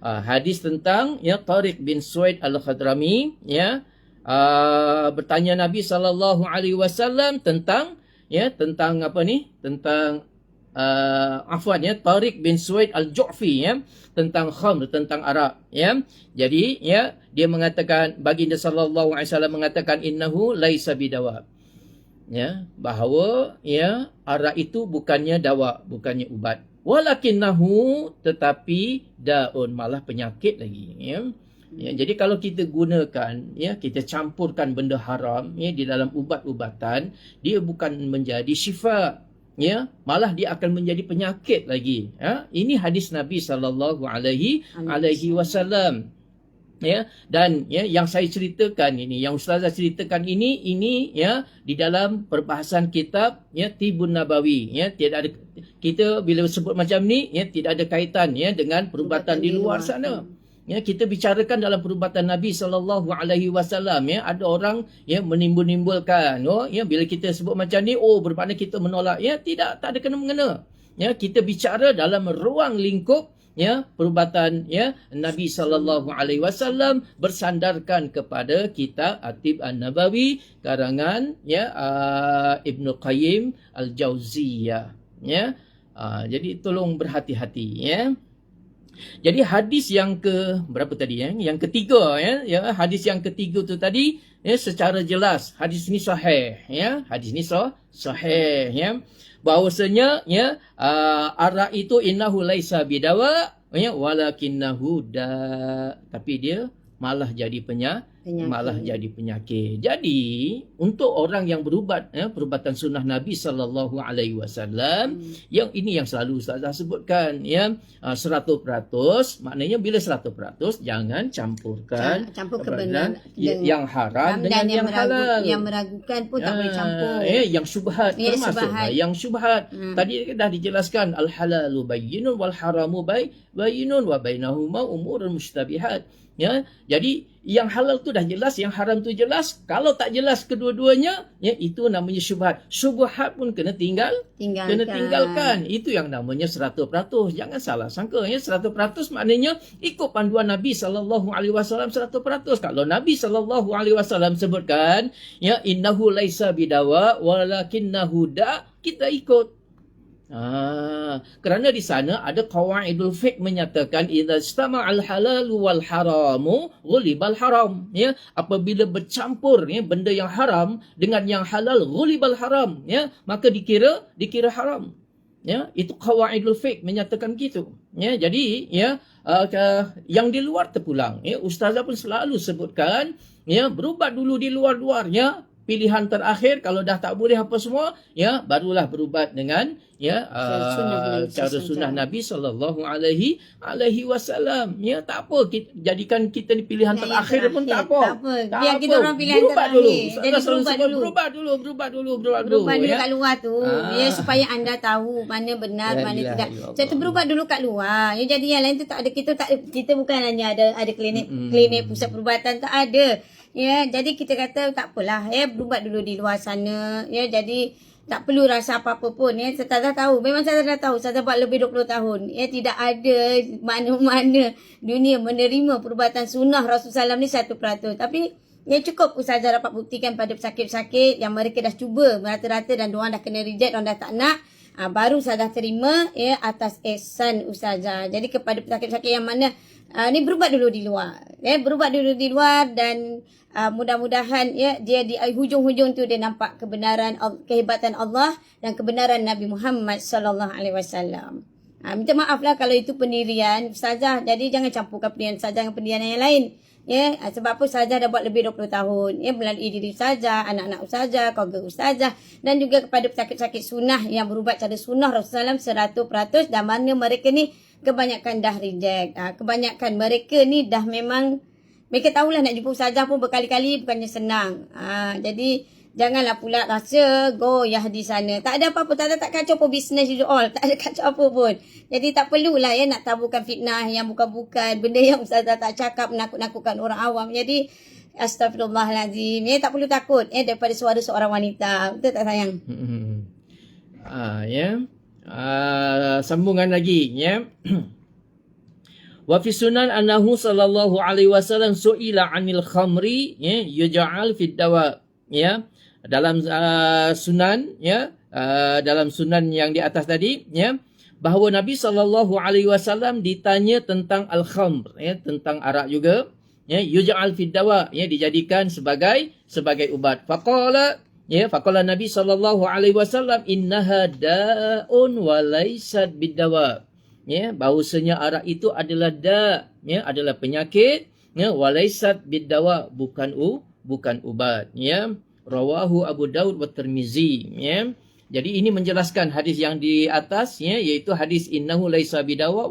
Hadis tentang ya Tariq bin Suwaid Al-Khadrami ya. Bertanya Nabi SAW tentang ya tentang apa ni? Tentang Tariq bin Suwaid Al-Ju'fi ya, tentang khamr, tentang arak ya. Jadi ya dia mengatakan, baginda sallallahu alaihi wasallam mengatakan innahu laisa bidawa. Ya, bahawa ya arak itu bukannya dawa, bukannya ubat. Walakinnahu, tetapi daun, malah penyakit lagi ya. Ya, jadi kalau kita gunakan ya, kita campurkan benda haram ya di dalam ubat-ubatan, dia bukan menjadi syifa ya, malah dia akan menjadi penyakit lagi ya. Ini hadis Nabi sallallahu alaihi wasallam ya. Dan ya yang saya ceritakan ini, yang ustazah ceritakan ini ya di dalam perbahasan kitab ya Tibun Nabawi ya. Tidak ada, kita bila sebut macam ni ya, tidak ada kaitan ya dengan perubatan di luar sana. Ya, kita bicarakan dalam perubatan Nabi sallallahu alaihi wasallam ya. Ada orang ya menimbulkan ya bila kita sebut macam ni, bermakna kita menolak ya. Tidak, tak ada kena-mengena. Ya, kita bicara dalam ruang lingkup ya perubatan ya Nabi sallallahu alaihi wasallam bersandarkan kepada kitab At-Tib An-Nabawi karangan ya Ibnu Qayyim Al-Jauziyah ya. Jadi tolong berhati-hati ya. Jadi hadis yang ke berapa tadi ya? Yang ketiga ya, hadis yang ketiga tu tadi ya, secara jelas hadis ni sahih ya. Hadis ni sahih ya. Bahwasanya ya arak itu innahu laisa bidawa ya walakinnahu da, tapi dia malah jadi penyakit. Jadi untuk orang yang berubat ya, perubatan sunnah Nabi sallallahu alaihi wasallam, yang ini yang selalu ustazah sebutkan ya, 100%, maknanya bila 100% jangan campurkan kebenaran yang haram dengan yang halal. Yang meragukan pun tak boleh campur. Yang syubhat termasuklah yang syubhat. Tadi dah dijelaskan al halalu bayyinun wal haramu bayyinun wa bainahuma umurun mustabihat. Ya, jadi yang halal tu dah jelas, yang haram tu jelas. Kalau tak jelas kedua-duanya, ya itu namanya syubhat. Syubhat pun kena tinggalkan. Itu yang namanya 100%. Jangan salah sangka ya, 100% maknanya ikut panduan Nabi sallallahu alaihi wasallam 100%. Kalau Nabi sallallahu alaihi wasallam sebutkan ya innahu laisa bidawa walakinnahu da, kita ikut. Kerana di sana ada qawaidul fiqh menyatakan idza istama'al halal wal haramu ghulibal haram ya. Apabila bercampur ya benda yang haram dengan yang halal, ghulibal haram ya, maka dikira haram ya. Itu qawaidul fiqh menyatakan gitu ya. Jadi ya yang di luar terpulang ya, ustazah pun selalu sebutkan ya, berubat dulu di luar-luar ya. Pilihan terakhir kalau dah tak boleh apa semua ya, barulah berubat dengan ya cara sunnah Nabi sallallahu alaihi wasallam ya. Tak apa, jadikan kita ni pilihan terakhir pun tak apa. Biar kita orang pilihan terakhir. Jadi berubat dulu ya kat luar tu ya, supaya anda tahu mana benar mana tidak. Saya berubat dulu kat luar ya. Jadi yang lain tu tak ada, kita bukan hanya ada klinik pusat perubatan, tak ada. Ya, jadi kita kata tak apalah ya, berubat dulu di luar sana ya. Jadi tak perlu rasa apa-apa pun ya. Saya dah tahu, memang saya dah tahu, saya buat lebih 20 tahun ya. Tidak ada mana-mana dunia menerima perubatan sunnah Rasulullah SAW ni 100%. Tapi ya cukup ustazah dapat buktikan pada pesakit-pesakit yang mereka dah cuba merata-rata dan diorang dah kena reject, diorang dah tak nak, baru saya dah terima ya atas ihsan ustazah. Jadi kepada pesakit-pesakit yang mana ni berubat dulu di luar ya, berubat dulu di luar, dan mudah-mudahan ya dia di hujung-hujung tu dia nampak kebenaran, kehebatan Allah dan kebenaran Nabi Muhammad sallallahu alaihi wasallam. Minta maaf lah kalau itu pendirian ustazah, jadi jangan campurkan pendirian ustazah dengan pendirian yang lain ya. Sebab apa, ustazah dah buat lebih 20 tahun ya, melalui diri ustazah, anak-anak ustazah, keluarga ustazah, dan juga kepada pesakit-pesakit sunnah yang berubat cara sunnah Rasulullah SAW 100%, dan mana mereka ni kebanyakan dah reject. Kebanyakan mereka ni dah memang, mereka tahulah nak jumpa ustazah pun berkali-kali bukannya senang. Jadi janganlah pula rasa goyah di sana. Tak ada apa-apa, tak kacau pun business you all. Tak ada kacau apa pun. Jadi tak perlulah ya nak taburkan fitnah yang bukan-bukan. Benda yang ustazah tak cakap menakut-nakutkan orang awam. Jadi astagfirullahalazim. Ya, tak perlu takut daripada suara seorang wanita. Betul tak sayang? Sambungan lagi ya. Wa fi sunan annahu sallallahu alaihi wasallam su'ila 'anil khamri ya yuj'al fid dawa ya. Dalam sunan ya, dalam sunan yang di atas tadi ya, bahawa Nabi sallallahu alaihi wasallam ditanya tentang al-khamr ya, tentang arak juga ya, yuj'al fid dawa ya, dijadikan sebagai ubat. Faqala Nabi sallallahu alaihi wasallam innaha da'un wa laysat bidawa. Ya, bahawasanya arak itu adalah ya, adalah penyakit ya, wa laysat bidawa, bukan ubat ya. Rawahu Abu Daud wa Tirmizi ya. Jadi ini menjelaskan hadis yang di atas ya, iaitu hadis innahu laisa bidawa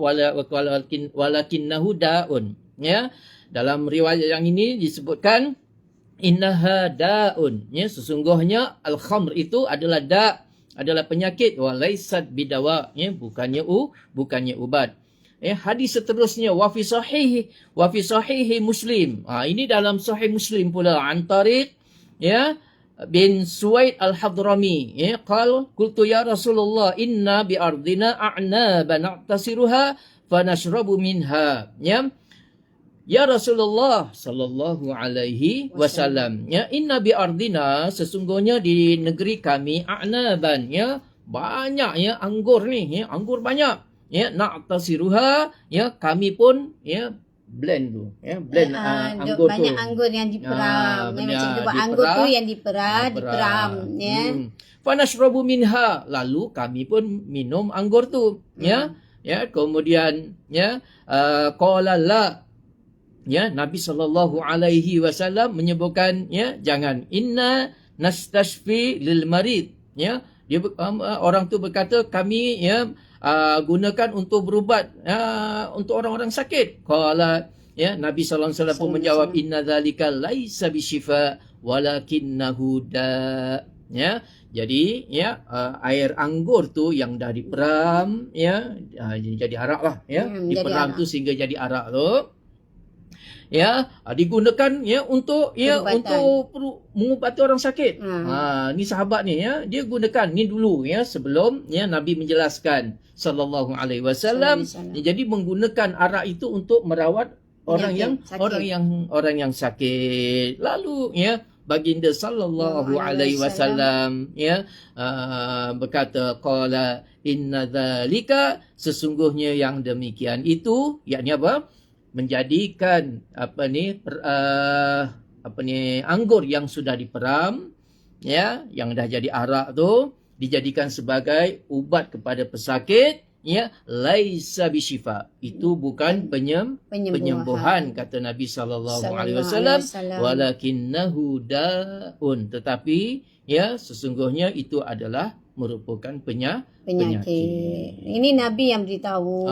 walakinnahu da'un ya. Dalam riwayat yang ini disebutkan innaha da'un ya, sesungguhnya al-khamr itu adalah adalah penyakit, wa laisat bidawa ya, bukannya ubat. Hadis seterusnya wa fi sahihi Muslim. Ini dalam sahih Muslim pula, an Tariq ya bin Suwaid al-Hadrami ya, qultu ya Rasulullah inna bi ardina a'naban na'tasiruha fa nashrabu minha ya Rasulullah sallallahu alaihi wasallam ya, inna bi ardina, sesungguhnya di negeri kami a'naban ya, banyak ya anggur ni ya, anggur banyak ya, na'tasiruha ya, kami pun ya blend tu ya, blend anggur tu, banyak anggur yang diperam macam tu, anggur tu yang diperam ya. Fa nashrabu minha, lalu kami pun minum anggur tu ya. Kemudian ya qala la ya, Nabi sallallahu alaihi wasallam menyebutkan ya, jangan, inna nastashfi lil marid ya, dia orang tu berkata kami ya gunakan untuk berubat untuk orang-orang sakit. Qala ya, Nabi sallallahu alaihi wasallam pun menjawab inna dzalika laisa bisyifa walakinnahu da ya. Jadi ya, air anggur tu yang dah diperam ya, jadi arak lah ya, diperam tu sehingga jadi arak tu ya, digunakan ya untuk mengubati orang sakit. Ni sahabat ni ya, dia gunakan ni dulu ya, sebelum ya Nabi menjelaskan sallallahu alaihi wasallam. Jadi menggunakan arak itu untuk merawat orang yang sakit. Lalu ya baginda sallallahu alaihi wasallam ya berkata qala inna dzalika, sesungguhnya yang demikian itu, yakni apa? Menjadikan anggur yang sudah diperam ya, yang dah jadi arak tu, dijadikan sebagai ubat kepada pesakit ya, laisa bisyifa, itu bukan penyembuhan kata Nabi sallallahu alaihi wasallam, walakinnahu da'un, tetapi ya sesungguhnya itu adalah merupakan penyakit. Ini Nabi yang beritahu.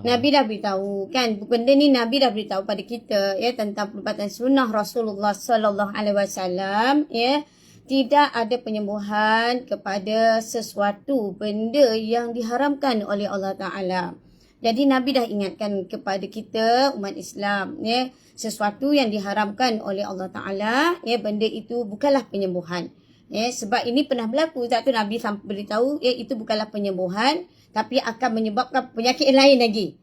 Nabi dah beritahu kan, benda ni Nabi dah beritahu pada kita ya, tentang perubatan sunnah Rasulullah sallallahu alaihi wasallam ya. Tidak ada penyembuhan kepada sesuatu benda yang diharamkan oleh Allah Taala. Jadi Nabi dah ingatkan kepada kita umat Islam ya, sesuatu yang diharamkan oleh Allah Taala ya, benda itu bukanlah penyembuhan. Ya, sebab ini pernah berlaku, waktu Nabi sampai beritahu ya, itu bukanlah penyembuhan, tapi akan menyebabkan penyakit lain lagi.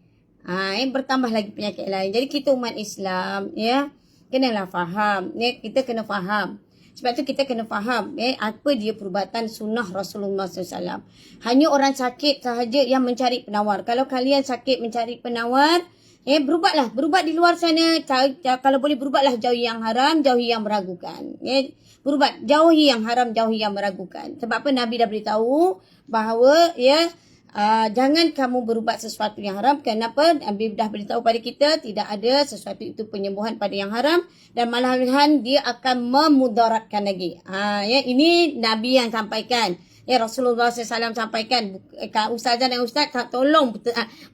Bertambah lagi penyakit lain. Jadi kita umat Islam ya, kenalah faham ya, kita kena faham. Sebab tu kita kena faham apa dia perubatan sunnah Rasulullah SAW. Hanya orang sakit sahaja yang mencari penawar. Kalau kalian sakit mencari penawar, berubatlah, berubat di luar sana. Kalau boleh berubatlah, jauhi yang haram, jauhi yang meragukan. Berubat, jauhi yang haram, jauhi yang meragukan. Sebab apa? Nabi dah beritahu bahawa jangan kamu berubat sesuatu yang haram. Kenapa? Nabi dah beritahu pada kita tidak ada sesuatu itu penyembuhan pada yang haram, dan malahan dia akan memudaratkan lagi. Ini Nabi yang sampaikan. Ya Rasulullah SAW sampaikan. Kalau ustazah dan ustaz tolong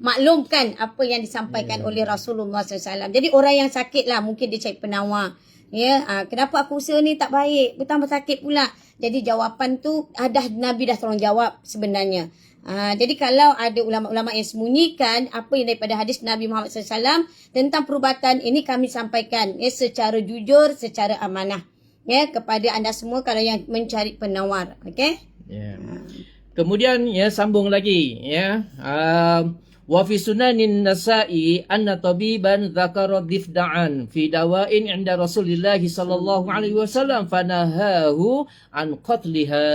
maklumkan apa yang disampaikan oleh Rasulullah SAW. Jadi orang yang sakit lah mungkin dia cari penawar. Ya, kenapa aku usaha ni tak baik, bertambah sakit pula. Jadi jawapan tu Nabi dah tolong jawab sebenarnya. Jadi kalau ada ulama-ulama yang sembunyikan apa yang daripada hadis Nabi Muhammad SAW tentang perubatan ini, kami sampaikan ya secara jujur, secara amanah ya kepada anda semua kalau yang mencari penawar. Okey? Ya. Kemudian ya sambung lagi ya. Wa fi sunanin Nasa'i anna tabiban dzakara difda'an fi dawa'in 'inda Rasulillah sallallahu alaihi wasallam fanahahu an qatliha.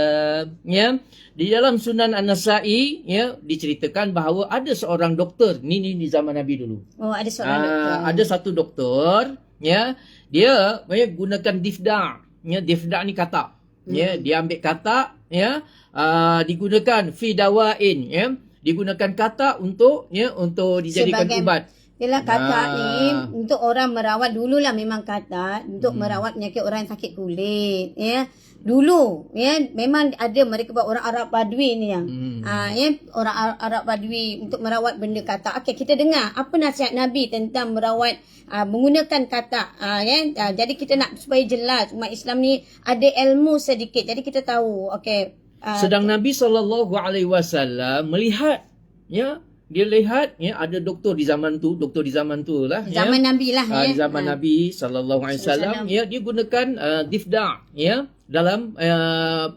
Ya. Di dalam Sunan An-Nasa'i ya diceritakan bahawa ada seorang doktor ni di zaman Nabi dulu. Oh, ada seorang doktor. Ada satu doktor ya, dia gunakan difda'. Ya, difda' ni katak. Ya, dia ambil katak ya, digunakan fi dawa'in ya. Digunakan katak untuk dijadikan ubat. Yalah, katak ni untuk orang merawat dululah, memang katak untuk merawat penyakit orang yang sakit kulit ya. Dulu ya memang ada mereka buat orang Arab Badui ni yang ya orang Arab Badui untuk merawat benda katak. Okey, kita dengar apa nasihat Nabi tentang merawat menggunakan katak ya. Jadi kita nak supaya jelas umat Islam ni ada ilmu sedikit. Jadi kita tahu okey. Sedang Nabi SAW melihat ya, dia lihat ya ada doktor di zaman tu lah zaman ya. Nabi lah ya. Di zaman Nabi SAW ya, dia gunakan difda' ya dalam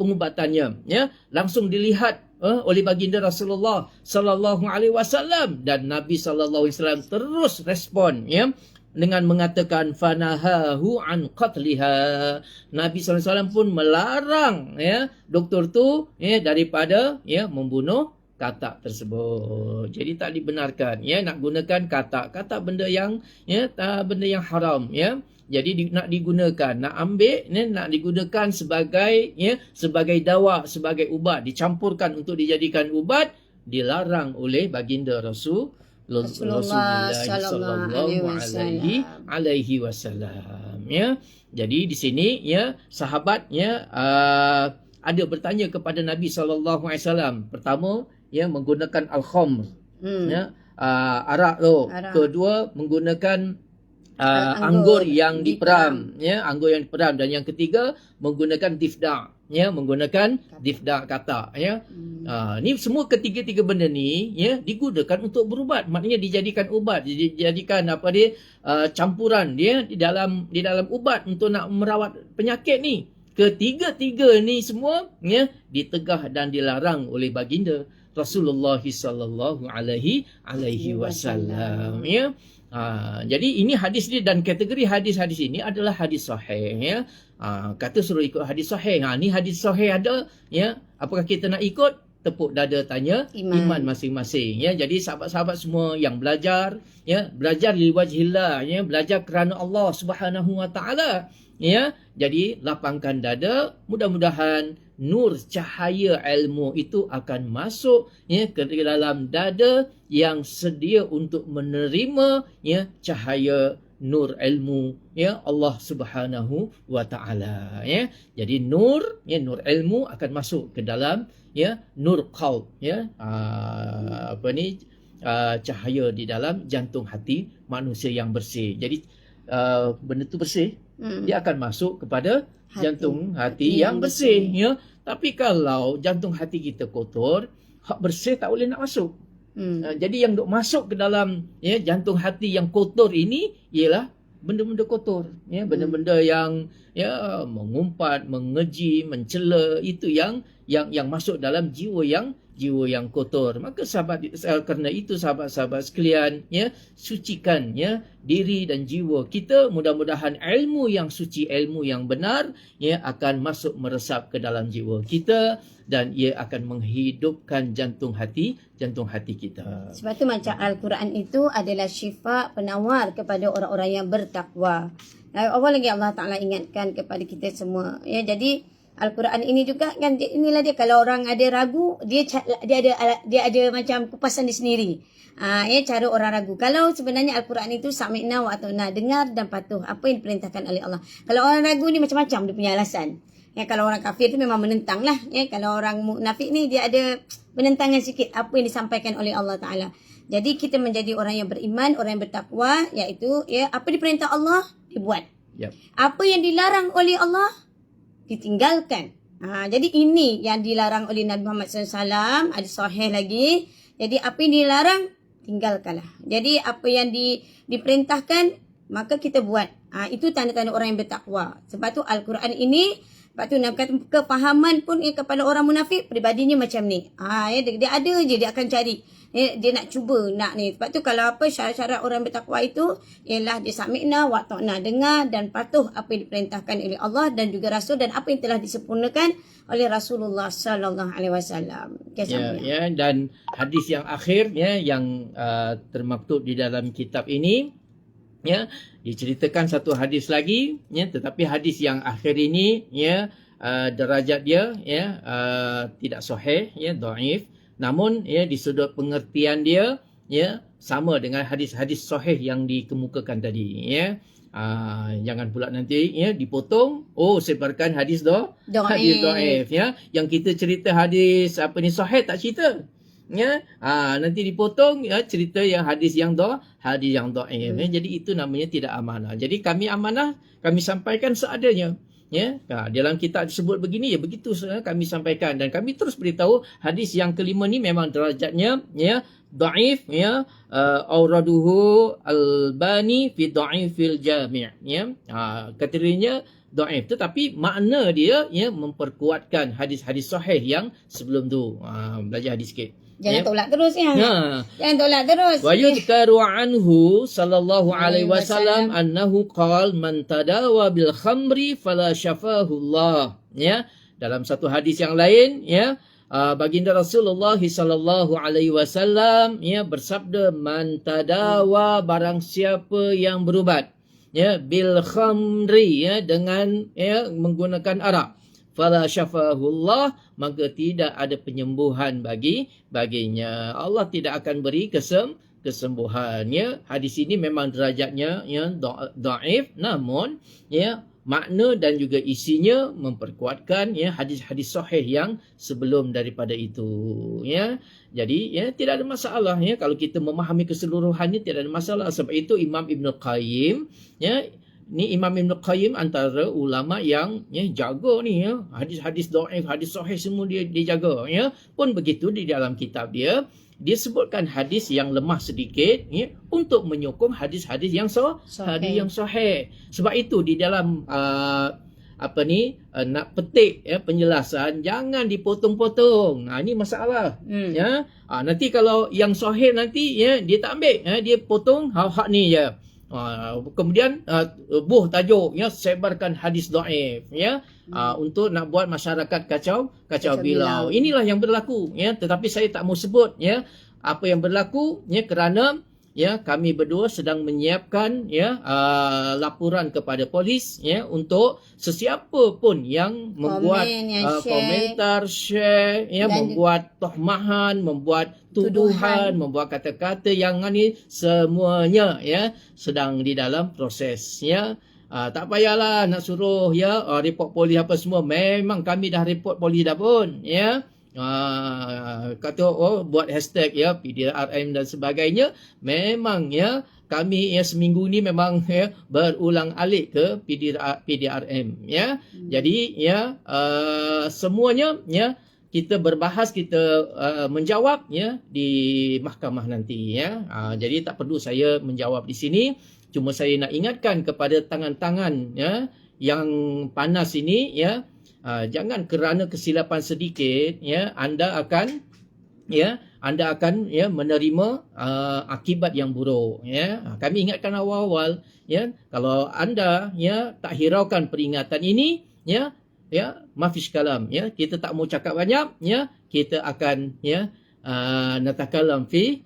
pengubatannya ya, langsung dilihat oleh baginda Rasulullah sallallahu alaihi wasallam, dan Nabi sallallahu alaihi wasallam terus respon ya dengan mengatakan fanahahu an qatliha. Nabi SAW pun melarang ya doktor tu ya daripada ya membunuh katak tersebut. Jadi tak dibenarkan ya nak gunakan katak benda yang ya benda yang haram ya. Jadi nak digunakan, nak ambil ya, nak digunakan sebagai ya sebagai dawa, sebagai ubat, dicampurkan untuk dijadikan ubat, dilarang oleh baginda Rasulullah sallallahu alaihi wasallam ya. Jadi di sini ya sahabat ya ada bertanya kepada Nabi sallallahu alaihi wasallam. Pertama ya menggunakan al-khamr ya, arak tu. Kedua menggunakan anggur yang diperam ya, anggur yang diperam, dan yang ketiga menggunakan difda' ya, menggunakan difda' katak ya. Ni semua ketiga-tiga benda ni ya digunakan untuk berubat, maknanya dijadikan ubat, dijadikan campuran dia di dalam ubat untuk nak merawat penyakit ni. Ketiga-tiga ni semua ya ditegah dan dilarang oleh baginda Rasulullah sallallahu alaihi wasallam ya. Jadi ini hadis dia, dan kategori hadis-hadis ini adalah hadis sahih ya. Kata suruh ikut hadis sahih. Ni hadis sahih ada ya. Apakah kita nak ikut? Tepuk dada tanya iman masing-masing ya. Jadi sahabat-sahabat semua yang belajar ya, belajar liwajhillah ya, belajar kerana Allah Subhanahu wa taala ya. Jadi lapangkan dada, mudah-mudahan nur cahaya ilmu itu akan masuk ya ke dalam dada yang sedia untuk menerima ya cahaya nur ilmu ya Allah Subhanahu wa taala ya. Jadi nur ilmu akan masuk ke dalam ya nur qalb ya, cahaya di dalam jantung hati manusia yang bersih. Jadi benda tu bersih, dia akan masuk kepada jantung hati yang bersih ya. Tapi kalau jantung hati kita kotor, hak bersih tak boleh nak masuk. Jadi yang duk masuk ke dalam ya jantung hati yang kotor ini ialah benda-benda kotor ya, benda-benda yang ya mengumpat, mengeji, mencela, itu yang masuk dalam jiwa yang kotor. Maka kerana itu sahabat-sahabat sekalian ya, sucikan ya diri dan jiwa kita, mudah-mudahan ilmu yang suci, ilmu yang benar ya akan masuk meresap ke dalam jiwa kita, dan ia akan menghidupkan jantung hati kita. Sebab tu macam Al-Quran itu adalah syifa, penawar kepada orang-orang yang bertakwa. Awal lagi Allah Ta'ala ingatkan kepada kita semua ya. Jadi Al-Quran ini juga kan, inilah dia, kalau orang ada ragu, dia ada macam kupasan dia sendiri. Ya, cara orang ragu. Kalau sebenarnya Al-Quran itu sami'na wa ata'na, dengar dan patuh apa yang diperintahkan oleh Allah. Kalau orang ragu ni macam-macam dia punya alasan. Ya, kalau orang kafir tu memang menentang lah. Ya, kalau orang munafik ni dia ada penentangan sikit apa yang disampaikan oleh Allah Ta'ala. Jadi kita menjadi orang yang beriman, orang yang bertakwa, iaitu ya, apa diperintah Allah, dibuat. Yep. Apa yang dilarang oleh Allah, ditinggalkan. Jadi ini yang dilarang oleh Nabi Muhammad SAW, ada sahih lagi. Jadi apa yang dilarang, tinggalkanlah. Jadi apa yang diperintahkan, maka kita buat. Itu tanda-tanda orang yang bertakwa. Sebab tu Al-Quran ini, sebab tu nak kata kefahaman pun kepada orang munafik, peribadinya macam ni. Dia ada je, dia akan cari. Dia nak cuba nak ni. Sebab tu kalau apa syarat-syarat orang bertakwa itu ialah dia sami'na wa ta'na, dengar dan patuh apa yang diperintahkan oleh Allah dan juga Rasul dan apa yang telah disempurnakan oleh Rasulullah sallallahu alaihi wasallam. Ya, dan hadis yang akhir ya yang termaktub di dalam kitab ini ya diceritakan satu hadis lagi ya, tetapi hadis yang akhir ini ya derajat dia ya tidak sahih ya, dhaif. Namun ya di sudut pengertian dia ya sama dengan hadis-hadis sahih yang dikemukakan tadi ya. Jangan pula nanti ya dipotong, sebarkan hadis hadis dhaif ya. Yang kita cerita hadis apa ni sahih tak cerita. Ya, nanti dipotong ya cerita yang hadis yang dhaif ya. Jadi itu namanya tidak amanah. Jadi kami amanah, kami sampaikan seadanya. Ya, dalam kitab disebut begini ya begitu kami sampaikan dan kami terus beritahu hadis yang kelima ni memang derajatnya ya dhaif ya, auraduhu Albani fi dhaifil jami' ya. Kategorinya dhaif tetapi makna dia ya memperkuatkan hadis-hadis sahih yang sebelum tu. Belajar hadis sikit. Jangan tolak terus ya. Jangan tolak terus. Wa yudhkaru anhu sallallahu alaihi wasallam annahu qala man tadawa bil khamri fala syafahu Allah. Ya, dalam satu hadis yang lain ya, baginda Rasulullah sallallahu alaihi wasallam ya bersabda man tadawa barang siapa yang berubat ya bil khamri ya dengan ya menggunakan arak fala syafahullah maka tidak ada penyembuhan baginya. Allah tidak akan beri kesembuhan ya. Hadis ini memang derajatnya ya dhaif namun ya makna dan juga isinya memperkuatkan ya hadis-hadis sahih yang sebelum daripada itu ya. Jadi ya tidak ada masalah ya kalau kita memahami keseluruhannya, tidak ada masalah. Sebab itu Imam Ibn Qayyim ya, ni Imam Ibn Qayyim antara ulama yang ya, jaga ni ya, hadis-hadis dhaif, hadis sahih semua dia jaga ya. Pun begitu di dalam kitab dia sebutkan hadis yang lemah sedikit ya untuk menyokong hadis-hadis yang hadis yang sahih. Sebab itu di dalam nak petik ya penjelasan jangan dipotong-potong. Ini masalah ya. Nanti kalau yang sahih nanti ya dia tak ambil ya, dia potong hak ni je. Kemudian buh tajuk ya sebarkan hadis dhaif ya untuk nak buat masyarakat kacau bilau. Inilah yang berlaku ya, tetapi saya tak mau sebut ya apa yang berlaku ya kerana ya kami berdua sedang menyiapkan ya laporan kepada polis ya untuk sesiapa pun yang membuat komentar, share ya dan membuat tohmahan, membuat tuduhan, membuat kata-kata yang ni semuanya ya sedang di dalam proses ya. Tak payahlah nak suruh ya report polis apa semua. Memang kami dah report polis dah pun ya. Kata buat hashtag ya PDRM dan sebagainya. Memang ya kami ya seminggu ni memang ya berulang alik ke PDRM ya. Jadi ya semuanya ya kita berbahas, kita menjawab ya di mahkamah nanti ya. Jadi tak perlu saya menjawab di sini. Cuma saya nak ingatkan kepada tangan-tangan ya yang panas ini ya. Jangan kerana kesilapan sedikit ya anda akan menerima akibat yang buruk ya. Kami ingatkan awal-awal ya kalau anda ya tak hiraukan peringatan ini ya mafish kalam ya, kita tak mau cakap banyak ya, kita akan ya natakalam fil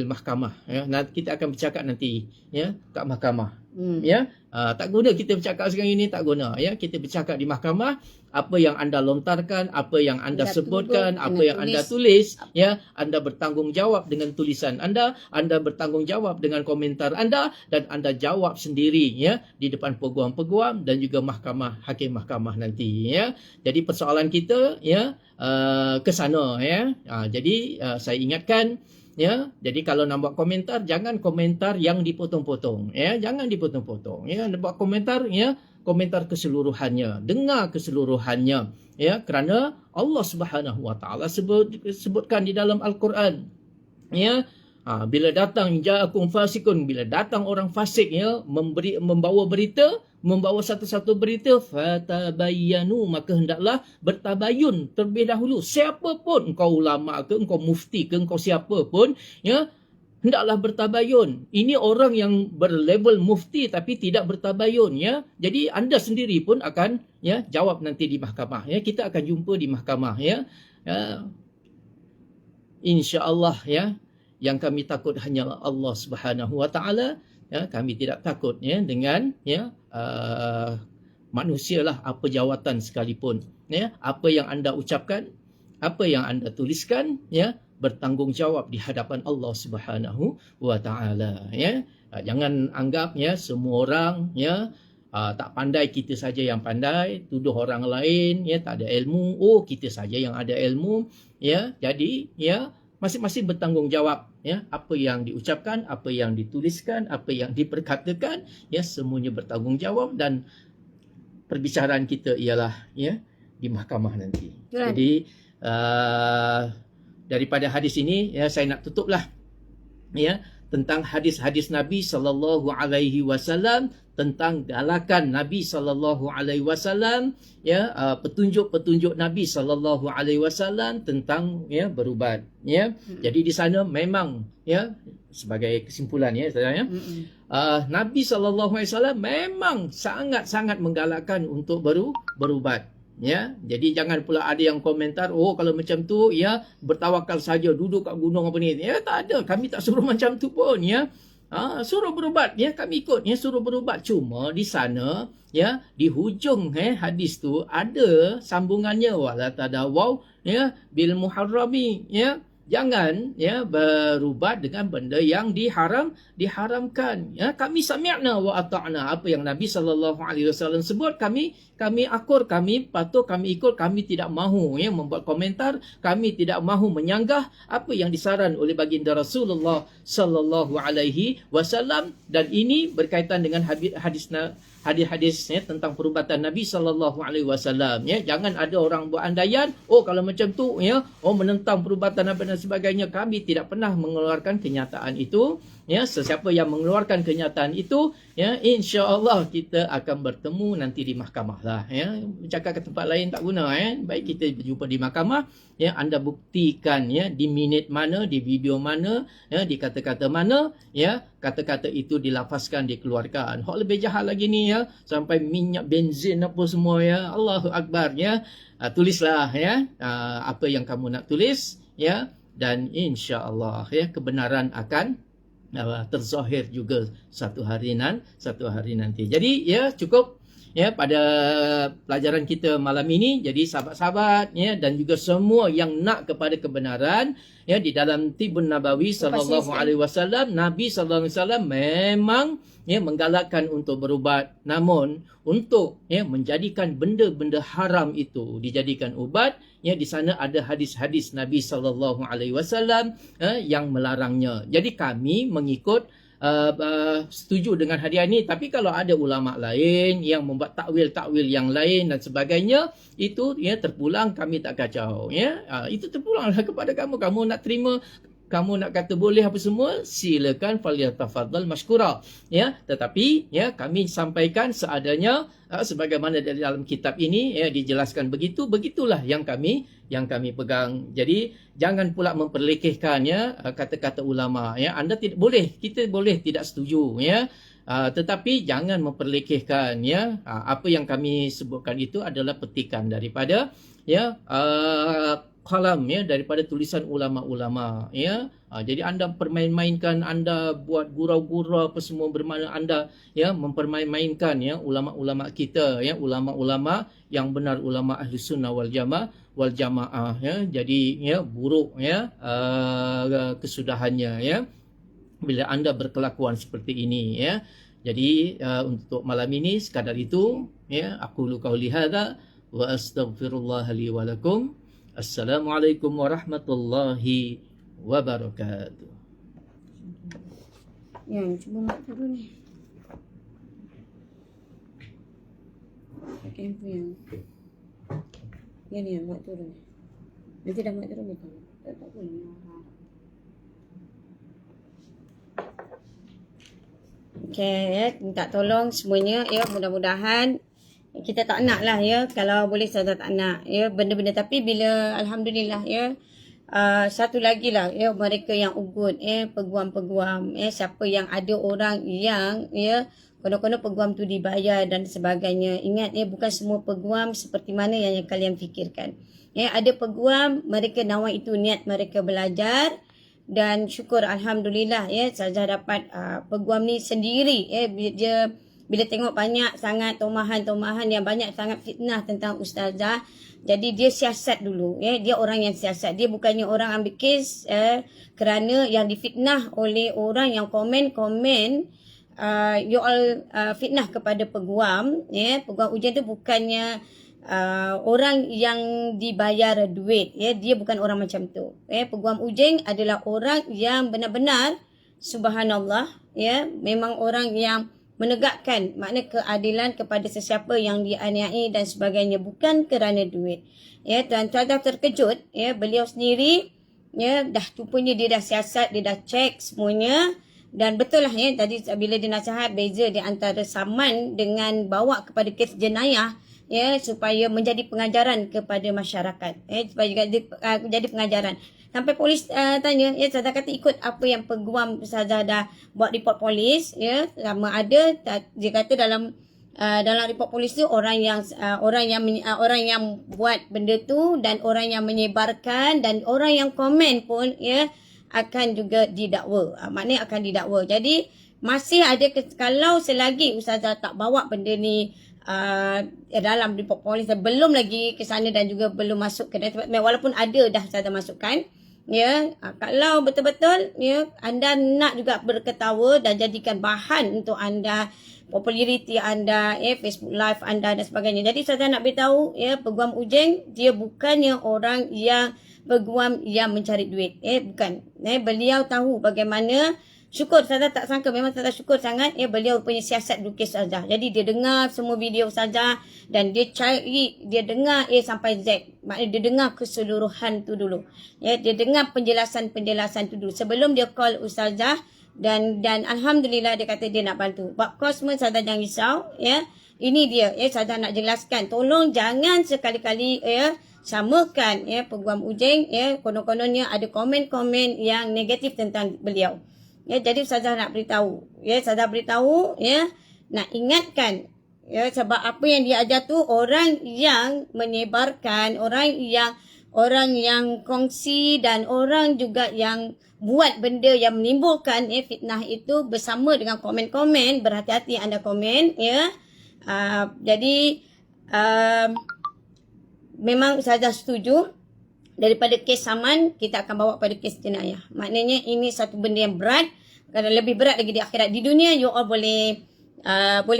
mahkamah ya. Nanti kita akan bercakap nanti ya kat mahkamah ya. Tak guna kita bercakap sekarang ini, tak guna ya. Kita bercakap di mahkamah apa yang anda lontarkan, apa yang anda Anda sebutkan, tulis, apa anda yang anda tulis. tulis, ya, anda bertanggungjawab dengan tulisan anda bertanggungjawab dengan komentar anda, dan anda jawab sendiri, ya, di depan peguam-peguam dan juga mahkamah, hakim mahkamah nanti, ya. Jadi persoalan kita, ya, ke sana, ya. Jadi saya ingatkan, ya, jadi kalau nak buat komentar, jangan komentar yang dipotong-potong, ya, jangan dipotong-potong, ya, nak buat komentar, ya, komentar keseluruhannya, dengar keseluruhannya, ya, kerana Allah Subhanahu Wa Taala sebutkan di dalam Al-Quran, ya, bila datang ja'akum fasikun, bila datang orang fasik, ya, membawa satu-satu berita, fatabayyanu, maka hendaklah bertabayun terlebih dahulu. Siapa pun, engkau ulama ke, engkau mufti ke, engkau siapa pun, ya, hendaklah bertabayun. Ini orang yang berlabel mufti tapi tidak bertabayun, ya. Jadi anda sendiri pun akan, ya, jawab nanti di mahkamah, ya. Kita akan jumpa di mahkamah, ya. Insya-Allah, ya. Yang kami takut hanyalah Allah Subhanahu Wa Taala, ya. Kami tidak takut, ya, dengan, ya, manusialah apa jawatan sekalipun, ya. Apa yang anda ucapkan, apa yang anda tuliskan, ya, bertanggungjawab di hadapan Allah Subhanahu Wa Taala, ya. Jangan anggap, ya, semua orang, ya, tak pandai, kita saja yang pandai, tuduh orang lain, ya, tak ada ilmu, oh kita saja yang ada ilmu, ya. Jadi, ya, masing-masing bertanggungjawab, ya, apa yang diucapkan, apa yang dituliskan, apa yang diperkatakan, ya, semuanya bertanggungjawab, dan perbicaraan kita ialah, ya, di mahkamah nanti. Jadi daripada hadis ini, ya, saya nak tutuplah, ya, tentang hadis-hadis Nabi sallallahu alaihi wasallam, tentang galakan Nabi sallallahu alaihi wasallam, ya, petunjuk-petunjuk Nabi sallallahu alaihi wasallam tentang, ya, berubat, ya. Jadi di sana memang, ya, sebagai kesimpulan, ya, saya, Nabi sallallahu alaihi wasallam memang sangat-sangat menggalakkan untuk berubat. Ya, jadi jangan pula ada yang komentar, oh kalau macam tu, ya, bertawakal saja, duduk kat gunung apa ni. Ya, tak ada, kami tak suruh macam tu pun, ya. Suruh berubat, ya, kami ikut, ya, suruh berubat. Cuma di sana, ya, di hujung, hadis tu ada sambungannya, wala tadawaw, ya, bil muharrami, ya. Jangan, ya, berubat dengan benda yang diharamkan. Ya, kami sami'na wa ata'na, apa yang Nabi sallallahu alaihi wasallam sebut, kami akur, kami patuh, kami ikut, kami tidak mahu, ya, membuat komentar, kami tidak mahu menyanggah apa yang disaran oleh baginda Rasulullah sallallahu alaihi wasallam. Dan ini berkaitan dengan hadis-hadis, ya, tentang perubatan Nabi sallallahu alaihi wasallam, ya. Jangan ada orang buat andaian, oh kalau macam tu, ya, oh menentang perubatan Nabi dan sebagainya. Kami tidak pernah mengeluarkan kenyataan itu, ya. Sesiapa yang mengeluarkan kenyataan itu, ya, insya-Allah kita akan bertemu nanti di mahkamah lah, ya. Bercakap ke tempat lain tak guna, ya. Baik kita berjumpa di mahkamah, ya. Anda buktikan, ya, di minit mana, di video mana, ya, di kata-kata mana, ya, kata-kata itu dilafazkan, dikeluarkan. Hak lebih jahat lagi ni, ya, sampai minyak benzin apa semua, ya. Allahu Akbar, ya. Tulislah, ya, apa yang kamu nak tulis, ya, dan insya-Allah, ya, kebenaran akan terzahir juga satu hari nanti. Jadi, ya, cukup, ya, pada pelajaran kita malam ini. Jadi sahabat-sahabat, ya, dan juga semua yang nak kepada kebenaran, ya, di dalam Tibun Nabawi sallallahu alaihi wasallam, Nabi sallallahu alaihi wasallam memang, ya, menggalakkan untuk berubat, namun untuk, ya, menjadikan benda-benda haram itu dijadikan ubat, ya, di sana ada hadis-hadis Nabi sallallahu alaihi wasallam, yang melarangnya. Jadi kami mengikut, setuju dengan hadiah ini. Tapi kalau ada ulama lain yang membuat takwil-takwil yang lain dan sebagainya, itu, ya, terpulang, kami tak kacau, ya. Itu terpulanglah kepada kamu. Kamu nak terima, kamu nak kata boleh apa semua, silakan, falyatafaddal mashkura, ya. Tetapi, ya, kami sampaikan seadanya, sebagaimana dari dalam kitab ini, ya, dijelaskan begitulah yang kami pegang. Jadi jangan pula memperlekehkan, ya, kata-kata ulama, ya. Anda tidak boleh, kita boleh tidak setuju, ya, tetapi jangan memperlekehkan, ya. Apa yang kami sebutkan itu adalah petikan daripada, ya, qalam, ya, daripada tulisan ulama-ulama, ya. Jadi anda permain-mainkan, anda buat gurau-gurau apa semua, bermakna anda, ya, mempermain-mainkan, ya, ulama-ulama kita, ya, ulama-ulama yang benar, ulama ahli sunnah wal jamaah, ya. Jadi, ya, buruk, ya, kesudahannya, ya, bila anda berkelakuan seperti ini, ya. Jadi untuk malam ini sekadar itu, ya, aku qauli hadza wa astaghfirullah li wa lakum. Assalamualaikum warahmatullahi wabarakatuh. Ya, cuba mak dulu ni. Pakai handphone yang ni mak turun. Nanti dah mak turun betul. Tak boleh. Okay, ya, minta tolong semuanya, ya, mudah-mudahan kita tak nak lah, ya, kalau boleh saya tak nak, ya, benda-benda. Tapi bila alhamdulillah, ya, satu lagi lah, ya, mereka yang ugut, ya, peguam-peguam, ya, siapa yang ada orang yang, ya, konon-konon peguam tu dibayar dan sebagainya. Ingat, ya, bukan semua peguam seperti mana yang kalian fikirkan. Ya, ada peguam mereka nawa itu niat mereka belajar. Dan syukur alhamdulillah, ya, Ustazah dapat peguam ni sendiri, ya, dia bila tengok banyak sangat tomahan-tomahan yang banyak sangat fitnah tentang Ustazah, jadi dia siasat dulu, ya, dia orang yang siasat. Dia bukannya orang ambil kes kerana yang difitnah oleh orang yang komen you all fitnah kepada peguam, ya. Peguam ujian tu bukannya orang yang dibayar duit, ya, dia bukan orang macam tu, ya. Peguam ujian adalah orang yang benar-benar subhanallah, ya, memang orang yang menegakkan makna keadilan kepada sesiapa yang dianiaya dan sebagainya, bukan kerana duit, ya. Dan Ustazah terkejut, ya, beliau sendiri, ya, dah rupanya dia dah siasat, dia dah cek semuanya. Dan betul lah, ya, tadi bila dia nasihat beza di antara saman dengan bawa kepada kes jenayah, ya, supaya menjadi pengajaran kepada masyarakat, ya, supaya menjadi pengajaran. Sampai polis tanya, ya, Ustazah kata ikut apa yang peguam Ustazah dah buat report polis, ya, sama ada dia kata dalam report polis tu orang yang buat benda tu dan orang yang menyebarkan dan orang yang komen pun, ya, akan juga didakwa. Maknanya akan didakwa. Jadi masih ada kalau selagi Ustazah tak bawa benda ni dalam report polis, belum lagi ke sana dan juga belum masuk ke tempat, walaupun ada dah Ustazah masukkan, ya, kalau betul-betul, ya, anda nak juga berketawa dan jadikan bahan untuk anda, populariti anda, ya, Facebook live anda dan sebagainya. Jadi Ustazah nak beritahu, ya, peguam ujian dia bukannya orang yang peguam yang mencari duit, bukan. Beliau tahu bagaimana. Syukur, Ustazah tak sangka, memang Ustazah syukur sangat, ya, beliau punya siasat lukis Ustazah. Jadi dia dengar semua video Ustazah dan dia cari, dia dengar A sampai Z. Maknanya dia dengar keseluruhan tu dulu. Ya, dia dengar penjelasan tu dulu sebelum dia call Ustazah, dan alhamdulillah dia kata dia nak bantu. Bab kos semua Ustazah jangan risau, ya. Ini dia, ya, Ustazah nak jelaskan. Tolong jangan sekali-kali, ya, samakan, ya, peguam ujian, ya, konon-kononnya ada komen-komen yang negatif tentang beliau. Ya, jadi Ustazah nak beritahu, ya, Ustazah beritahu, ya, nak ingatkan, ya, sebab apa yang dia ajar tu orang yang menyebarkan, orang yang kongsi dan orang juga yang buat benda yang menimbulkan, ya, fitnah itu bersama dengan komen-komen, berhati-hati anda komen, ya. Jadi memang Ustazah setuju. Daripada kes saman, kita akan bawa pada kes jenayah. Maknanya ini satu benda yang berat. Kerana lebih berat lagi di akhirat. Di dunia, you all boleh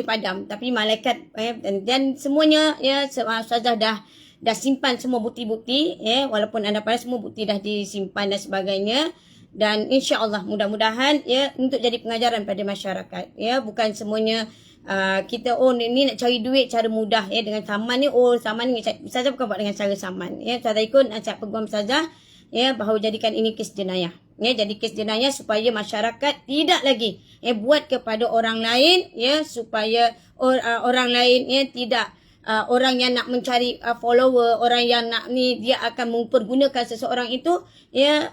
padam. Tapi malaikat, dan semuanya, ya, Ustazah dah simpan semua bukti-bukti. Ya, walaupun anda pada semua bukti dah disimpan dan sebagainya. Dan insya-Allah mudah-mudahan, ya, untuk jadi pengajaran pada masyarakat. Ya, bukan semuanya kita ni nak cari duit cara mudah, ya, dengan saman ni, saman ni Ustazah bukan buat dengan cara saman, ya. Ustazah ikut nasihat peguam Ustazah, ya, bahawa jadikan ini kes jenayah, ya, jadi kes jenayah supaya masyarakat tidak lagi, ya, buat kepada orang lain, ya, supaya orang lain, ya, tidak orang yang nak mencari follower, orang yang nak ni, dia akan mempergunakan seseorang itu, ya,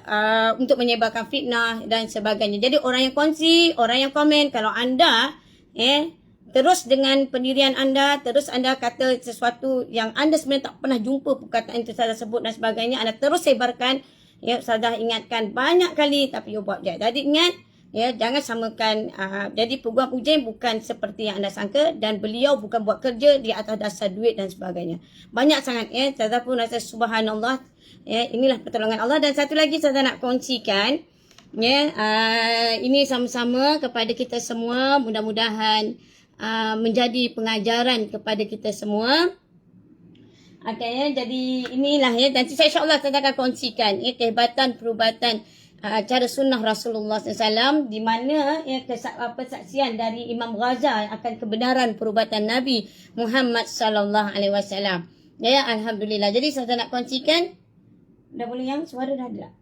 untuk menyebarkan fitnah dan sebagainya. Jadi orang yang kongsi, orang yang komen, kalau anda, ya, terus dengan pendirian anda, terus anda kata sesuatu yang anda sebenarnya tak pernah jumpa perkataan itu Ustazah sebut dan sebagainya, anda terus sebarkan. Ya, Ustazah ingatkan banyak kali tapi you buat je. Jadi ingat, ya, jangan samakan. Jadi peguam ujian bukan seperti yang anda sangka, dan beliau bukan buat kerja di atas dasar duit dan sebagainya. Banyak sangat, ya. Ustazah pun rasa subhanallah. Ya, inilah pertolongan Allah. Dan satu lagi Ustazah nak kongsikan, ya, ini sama-sama kepada kita semua, mudah-mudahan menjadi pengajaran kepada kita semua. Okay, ya, jadi inilah, ya, nanti saya insyaAllah saya akan kongsikan, ya, kehebatan perubatan cara sunnah Rasulullah SAW, di mana, ya, persaksian dari Imam Ghazali akan kebenaran perubatan Nabi Muhammad SAW. Ya, alhamdulillah. Jadi saya nak kongsikan. Dah boleh yang suara dah ada?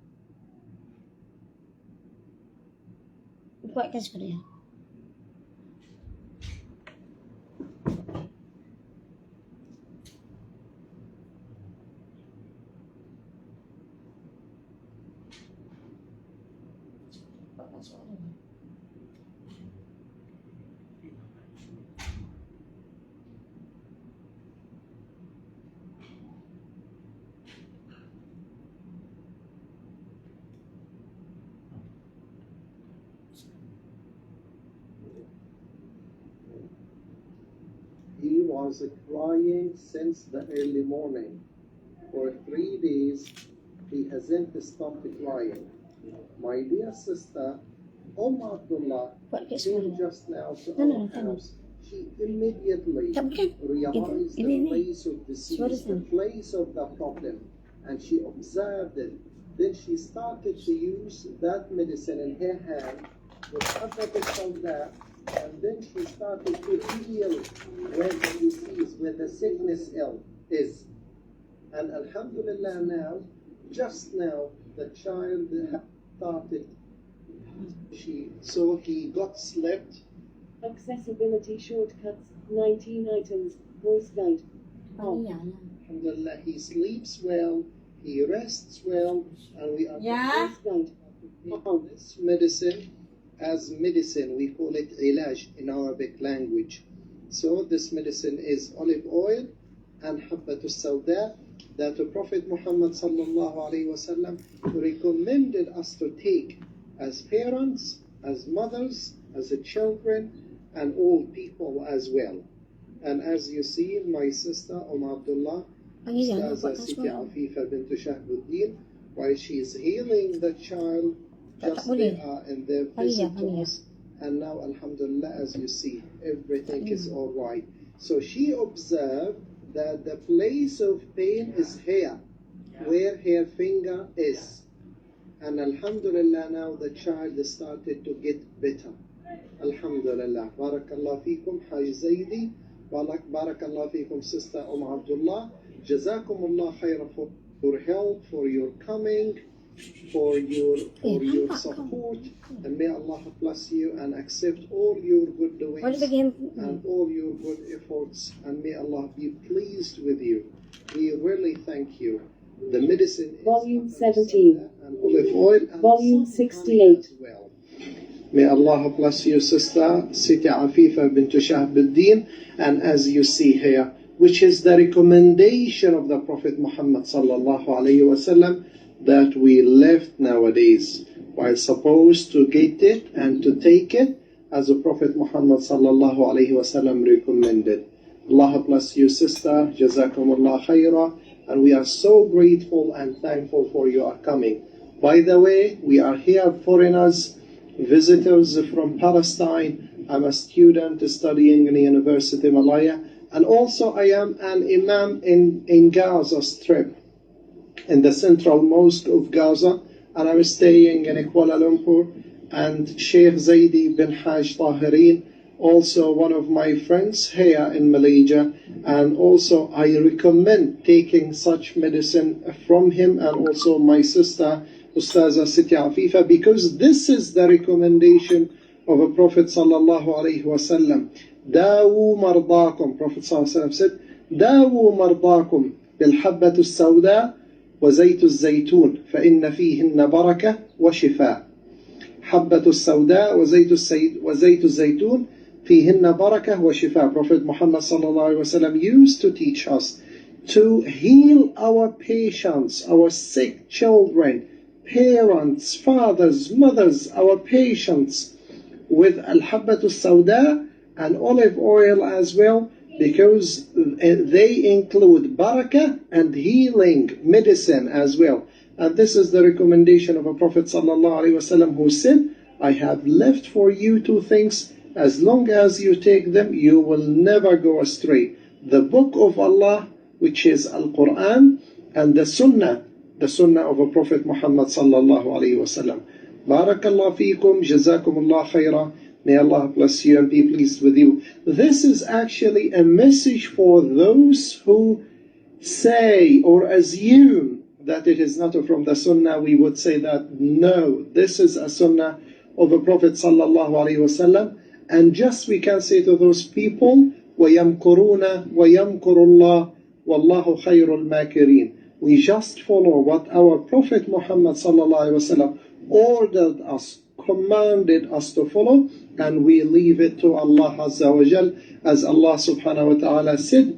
Kuatkan suara. He was crying since the early morning. For 3 days, he hasn't stopped crying. My dear sister, Abdullah came just now to our house. She immediately realized the place of disease, the place of the problem, and she observed it. Then she started to use that medicine in her hand with that, and then she started to heal where the disease, where the sickness is. And alhamdulillah now, just now, the child started. So he got slept. Accessibility shortcuts, 19 items, voice guide. Alhamdulillah, he sleeps well, he rests well, and we are voice guide. This medicine as medicine, we call it ilaj in Arabic language. So this medicine is olive oil and habbatus sauda that the Prophet Muhammad sallallahu alaihi wasallam recommended us to take as parents, as mothers, as children, and all people as well. And as you see, my sister Abdullah, Ustazah Siti Afifa bint Shahbuddin, while she is healing the child, just they are in their visit to us, and now alhamdulillah, as you see, everything is all right. So she observed that the place of pain is here, where her finger is, and alhamdulillah, now the child started to get better. Alhamdulillah. Barakallah fikum Haj Zaidi, barakallah fikum Sister Abdullah. Jazakumullah khair for your help, for your coming, for your support, and may Allah bless you and accept all your good doings and all your good efforts, and may Allah be pleased with you. We really thank you. The medicine is Volume 17, and olive oil and Volume 68. as well. May Allah bless you, Sister Siti Afifa bint Shahbuddin, and as you see here, which is the recommendation of the Prophet Muhammad sallallahu alaihi wasallam, that we left nowadays, while supposed to get it and to take it as the Prophet Muhammad sallallahu alaihi wasallam recommended. Allah bless you, sister. Jazakumullah khaira. And we are so grateful and thankful for your coming. By the way, we are here foreigners, visitors from Palestine. I'm a student studying in the University of Malaya, and also I am an imam in Gaza Strip, in the central mosque of Gaza, and I'm staying in Kuala Lumpur. And Sheikh Zaidi bin Haj Tahirin, also one of my friends here in Malaysia, and also I recommend taking such medicine from him, and also my sister Ustazah Siti Afifa, because this is the recommendation of a Prophet sallallahu alaihi wasallam. Dawu mardakum. Prophet sallallahu alaihi wasallam said, Dawu mardakum bilhabbatu as-sawda وزيت الزيتون فإن فيهن بركة وشفاء. حبة السوداء وزيت الزيتون فيهن بركة وشفاء. Prophet Muhammad sallallahu alaihi wasallam used to teach us to heal our patients, our sick children, parents, fathers, mothers, our patients with al-habbatu sauda and olive oil as well, because they include barakah and healing medicine as well. And this is the recommendation of a Prophet sallallahu alaihi wasallam who said, I have left for you two things. As long as you take them, you will never go astray. The book of Allah, which is Al-Quran, and the Sunnah of a Prophet Muhammad sallallahu alaihi wasallam. Barakallah feekum, jazakumullah khaira. May Allah bless you and be pleased with you. This is actually a message for those who say or assume that it is not from the Sunnah. We would say that no, this is a Sunnah of a Prophet sallallahu alaihi wasallam. And just we can say to those people, وَيَمْكُرُونَ وَيَمْكُرُ اللَّهُ وَاللَّهُ خَيْرُ الْمَاكِرِينَ. We just follow what our Prophet Muhammad sallallahu alaihi wasallam ordered us, commanded us to follow, and we leave it to Allah Azza wa Jal, as Allah subhanahu wa ta'ala said,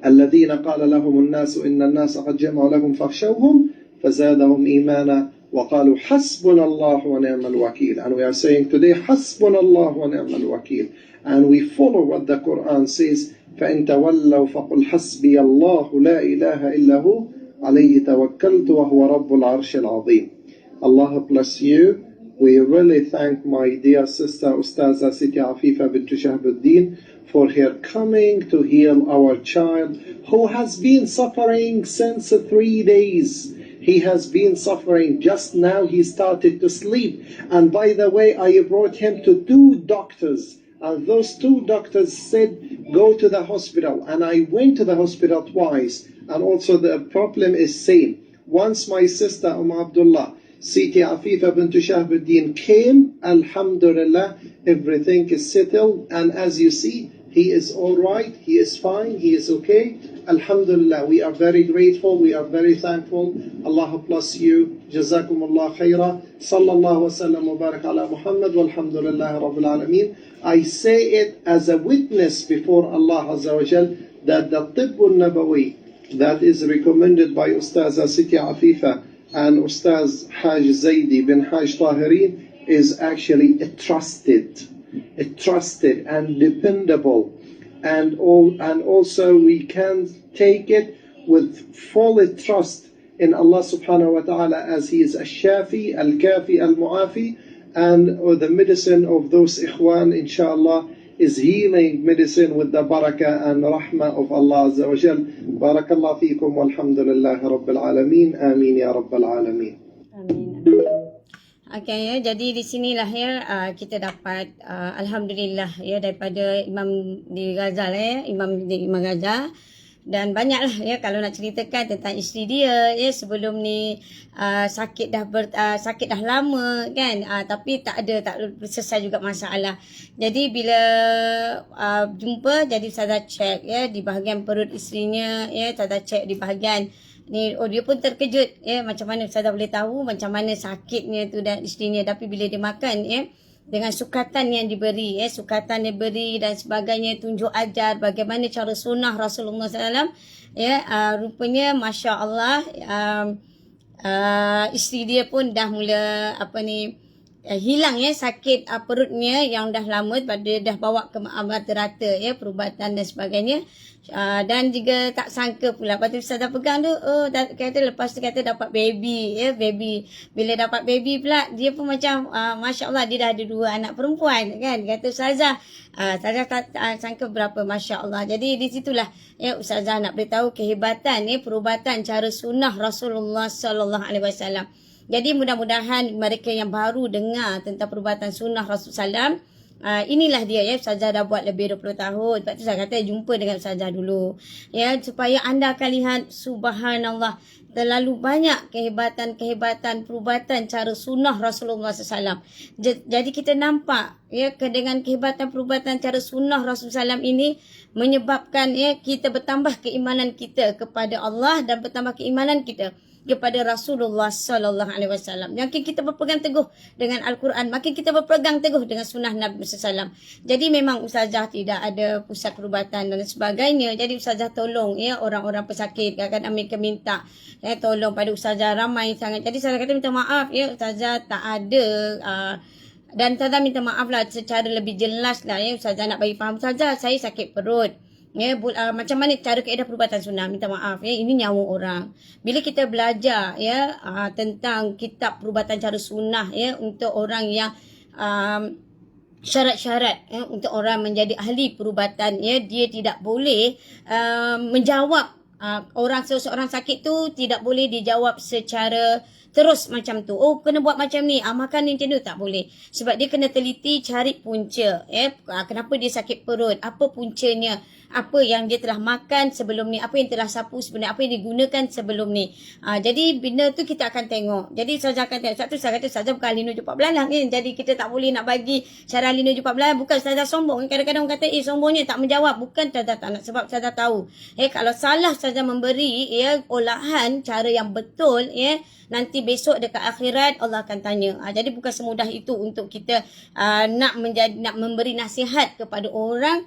الَّذِينَ قَالَ لَهُمُ النَّاسُ إِنَّ النَّاسَ قَدْ جَمَعُوا لَهُمْ فَاخْشَوْهُمْ فَزَادَهُمْ إِيمَانًا وَقَالُوا حَسْبُنَا اللَّهُ وَنِعْمَ الْوَكِيلُ. And we are saying today, حَسْبُنَا اللَّهُ وَنِعْمَ الْوَكِيلُ. And we follow what the Quran says, فَإِن تَوَلَّوْا فَقُلْ حَسْبِيَ اللَّهُ لَا إِلَهَ إِلَّا هُوَ عَلَيْهِ تَوَكَّلْتُ وَهُوَ رَبُّ الْعَرْشِ الْعَظِيمِ. Allah bless you. We really thank my dear sister Ustaza Siti Afifa bint Shahbuddin for her coming to heal our child who has been suffering since 3 days. He has been suffering. Just now he started to sleep. And by the way, I brought him to 2 doctors. And those 2 doctors said, go to the hospital. And I went to the hospital twice. And also the problem is same. Once my sister Abdullah Siti Afifa bint Shahbuddin came, alhamdulillah, everything is settled. And as you see, he is all right, he is fine, he is okay. Alhamdulillah, we are very grateful, we are very thankful. Allah bless you. Jazakumullah khaira. Sallallahu wa sallam wa barak ala Muhammad walhamdulillah rabbil alameen. I say it as a witness before Allah Azza wa Jal that the Tibbun Nabawi that is recommended by Ustaza Siti Afifa and Ustaz Haj Zaidi bin Haj Tahirin is actually trusted and dependable, and also we can take it with full trust in Allah subhanahu wa ta'ala, as He is Al-Shafi, Al-Kafi, Al-Mu'afi, and the medicine of those ikhwan inshallah is healing medicine with the barakah and rahmah of Allah Azza wa Jal. Barakallah feekum walhamdulillah rabbil alameen. Amin ya rabbal alameen. Amin. Okay, ya, jadi di sinilah ya kita dapat alhamdulillah ya daripada Imam di Gaza lah ya, Imam Gaza. Dan banyaklah ya kalau nak ceritakan tentang isteri dia ya, sebelum ni sakit dah lama kan, tapi tak selesai juga masalah. Jadi bila jumpa, jadi Ustazah cek ya di bahagian perut isterinya ya, Ustazah cek di bahagian ni, dia pun terkejut ya, macam mana Ustazah boleh tahu macam mana sakitnya tu dan isterinya. Tapi bila dia makan ya, dengan sukatan yang diberi dan sebagainya, tunjuk ajar bagaimana cara sunnah Rasulullah SAW ya, rupanya Masya Allah isteri dia pun dah mula hilang ya sakit perutnya yang dah lama, dah bawa ke rata ya, perubatan dan sebagainya. Dan juga tak sangka pula, lepas tu Ustazah pegang tu, lepas tu kata dapat baby ya, bila dapat baby pula dia pun macam Masya Allah, dia dah ada 2 anak perempuan kan, kata Ustazah. Ustazah tak sangka berapa Masya Allah. Jadi di situlah ya Ustazah nak beritahu kehebatan ya perubatan cara sunnah Rasulullah sallallahu alaihi wasallam. Jadi mudah-mudahan mereka yang baru dengar tentang perubatan sunnah Rasulullah SAW, inilah dia ya, Ustazah dah buat lebih 20 tahun. Sebab tu saya kata jumpa dengan Ustazah dulu ya, supaya anda akan lihat subhanallah terlalu banyak kehebatan perubatan cara sunnah Rasulullah SAW. Jadi kita nampak ya, dengan kehebatan perubatan cara sunnah Rasulullah SAW ini menyebabkan ya kita bertambah keimanan kita kepada Allah dan bertambah keimanan kita kepada Rasulullah sallallahu alaihi wasallam. Makin kita berpegang teguh dengan Al-Quran, makin kita berpegang teguh dengan sunnah Nabi sallallahu. Jadi memang ustazah tidak ada pusat perubatan dan sebagainya. Jadi ustazah tolong ya orang-orang pesakit, kadang-kadang mereka minta ya tolong pada ustazah, ramai sangat. Jadi saya kata minta maaf ya ustazah tak ada dan ustazah minta maaf lah secara lebih jelas lah ya ustazah nak bagi faham. Ustazah saya sakit perut. Ya, macam mana cara kaedah perubatan sunnah, minta maaf ya, ini nyawa orang. Bila kita belajar ya tentang kitab perubatan cara sunnah ya untuk orang yang syarat-syarat ya, untuk orang menjadi ahli perubatan ya, dia tidak boleh menjawab seorang sakit tu tidak boleh dijawab secara terus macam tu. Oh, kena buat macam ni, makan ni macam tu, tak boleh. Sebab dia kena teliti cari punca ya, kenapa dia sakit perut, apa puncanya, apa yang dia telah makan sebelum ni, apa yang telah sapu sebelum ni, apa yang digunakan sebelum ni. Jadi benda tu kita akan tengok. Jadi saya akan tengok. Satu saya kata saja bukan ahli nujuk 4 belalang kan. Jadi kita tak boleh nak bagi cara ahli nujuk 4 belalang. Bukan saja sombong. Kadang-kadang orang kata sombongnya tak menjawab. Bukan saja tak nak, sebab saja tahu. Kalau salah saja memberi ya olahan cara yang betul ya, nanti besok dekat akhirat Allah akan tanya. Jadi bukan semudah itu untuk kita nak memberi nasihat kepada orang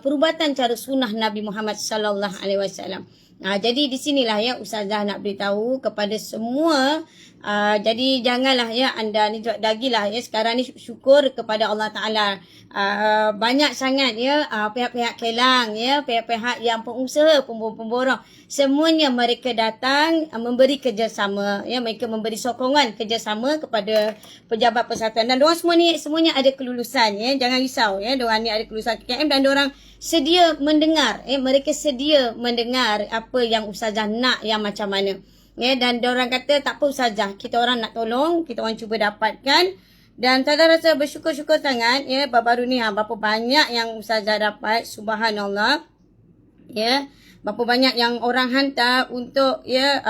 perubatan cara sunnah Nabi Muhammad sallallahu alaihi wasallam. Jadi di sinilah ya ustazah nak beritahu kepada semua. Jadi janganlah ya anda ni dagilah ya sekarang ni syukur kepada Allah Taala. Banyak sangat ya pihak-pihak kelang ya, pihak-pihak yang pengusaha, pemborong, semuanya mereka datang memberi kerjasama ya, mereka memberi sokongan kerjasama kepada pejabat persatuan dan diorang semuanya ada kelulusan ya, jangan risau ya, diorang ni ada kelulusan KKM dan diorang sedia mendengar mereka sedia mendengar apa yang ustazah nak yang macam mana. Ya, dan diorang kata tak apa ustazah, kita orang nak tolong, kita orang cuba dapatkan. Dan saya rasa bersyukur-syukur sangat ya, baru ni berapa banyak yang ustazah dapat, subhanallah. Ya, berapa banyak yang orang hantar untuk ya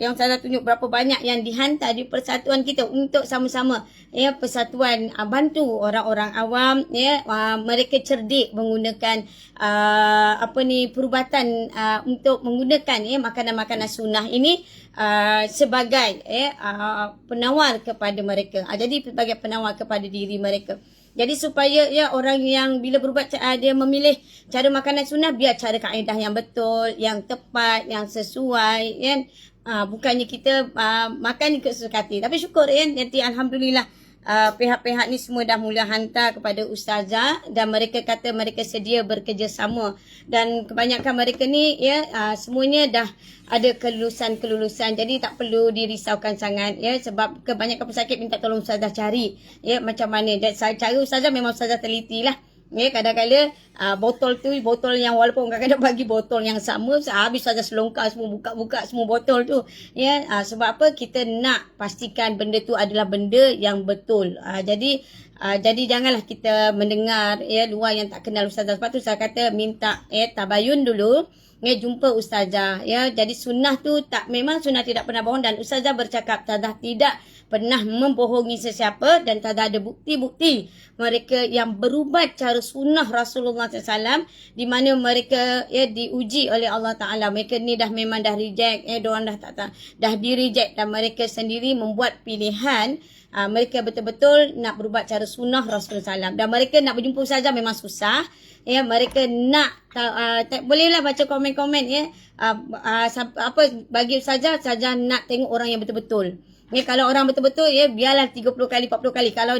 yang saya tunjuk berapa banyak yang dihantar di persatuan kita untuk sama-sama ya persatuan bantu orang-orang awam ya, mereka cerdik menggunakan perubatan untuk menggunakan ya makanan-makanan sunnah ini sebagai penawar kepada mereka. Jadi sebagai penawar kepada diri mereka. Jadi supaya ya orang yang bila berubat dia memilih cara makanan sunnah, biar cara kaedah yang betul, yang tepat, yang sesuai kan. Bukannya kita makan ikut sesuka hati. Tapi syukur kan, nanti alhamdulillah pihak-pihak ni semua dah mula hantar kepada ustazah dan mereka kata mereka sedia bekerjasama dan kebanyakan mereka ni ya semuanya dah ada kelulusan. Jadi tak perlu dirisaukan sangat ya, sebab kebanyakan pesakit minta tolong ustazah cari ya macam mana. Dan cara ustazah memang ustazah teliti lah. Ya, kadang-kadang botol tu, botol yang walaupun kadang-kadang bagi botol yang sama, habis saja selongkar semua, buka-buka semua botol tu. Ya, sebab apa? Kita nak pastikan benda tu adalah benda yang betul. Jadi janganlah kita mendengar ya luar yang tak kenal ustazah. Sebab tu saya kata minta tabayun dulu. Ya, jumpa ustazah ya. Jadi sunnah tu memang sunnah tidak pernah bohong, dan ustazah bercakap ustazah tidak pernah membohongi sesiapa dan tak ada bukti-bukti mereka yang berubat cara sunnah Rasulullah SAW di mana mereka ya diuji oleh Allah Taala. Mereka ni memang dah reject diorang dah di reject dan mereka sendiri membuat pilihan. Mereka betul-betul nak berubat cara sunnah Rasulullah SAW dan mereka nak berjumpa ustazah memang susah ya. Mereka nak bolehlah baca komen-komen ya bagi ustazah nak tengok orang yang betul-betul. Ya, kalau orang betul-betul ya biarlah 30 kali 40 kali. Kalau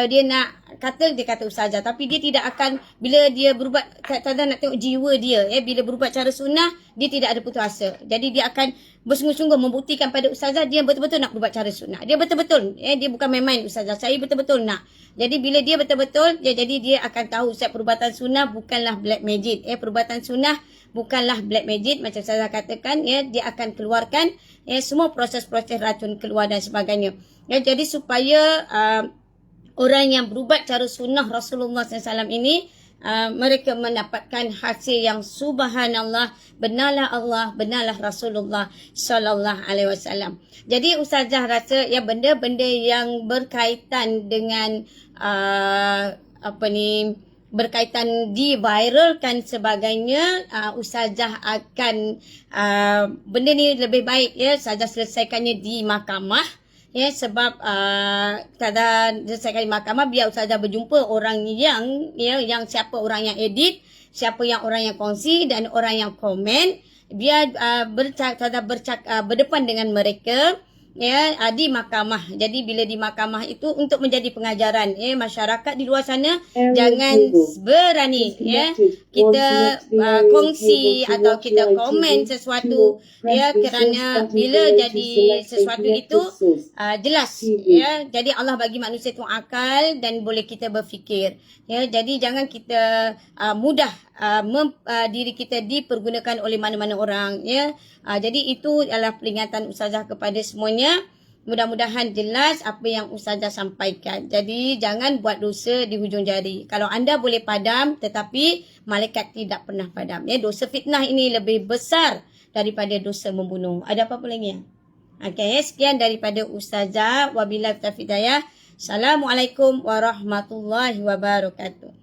dia nak kata, dia kata ustazah, tapi dia tidak akan, bila dia berubat ustazah nak tengok jiwa dia ya, bila berubat cara sunnah dia tidak ada putus asa. Jadi dia akan bersungguh-sungguh membuktikan pada ustazah dia betul-betul nak berubat cara sunnah. Dia betul-betul ya, dia bukan main-main ustazah, saya betul-betul nak. Jadi bila dia betul-betul jadi dia akan tahu setiap perubatan sunnah bukanlah black magic perubatan sunnah bukanlah black magic macam saya katakan ya, dia akan keluarkan ya semua proses-proses racun keluar dan sebagainya. Ya, jadi supaya orang yang berubat cara sunnah Rasulullah SAW ini mereka mendapatkan hasil yang subhanallah, benarlah Allah, benarlah Rasulullah sallallahu alaihi wasallam. Jadi ustazah rasa ya benda-benda yang berkaitan dengan berkaitan diviralkan sebagainya, ustazah akan benda ni lebih baik ya ustazah selesaikannya di mahkamah ya, sebab kadang selesaikan di mahkamah biar ustazah berjumpa orang yang yang siapa orang yang edit, siapa yang orang yang kongsi dan orang yang komen, biar berdepan dengan mereka ya di mahkamah. Jadi bila di mahkamah itu untuk menjadi pengajaran ya masyarakat di luar sana, jangan berani ya kita kongsi atau kita komen sesuatu ya, kerana bila jadi sesuatu itu jelas ya. Jadi Allah bagi manusia itu akal dan boleh kita berfikir ya. Jadi jangan kita mudah diri kita dipergunakan oleh mana-mana orang ya. Jadi itu adalah peringatan ustazah kepada semuanya. Mudah-mudahan jelas apa yang ustazah sampaikan. Jadi jangan buat dosa di hujung jari. Kalau anda boleh padam tetapi malaikat tidak pernah padam ya. Dosa fitnah ini lebih besar daripada dosa membunuh. Ada apa-apa lagi? Okey, sekian daripada ustazah. Wabillahi taufiq hidayah. Assalamualaikum warahmatullahi wabarakatuh.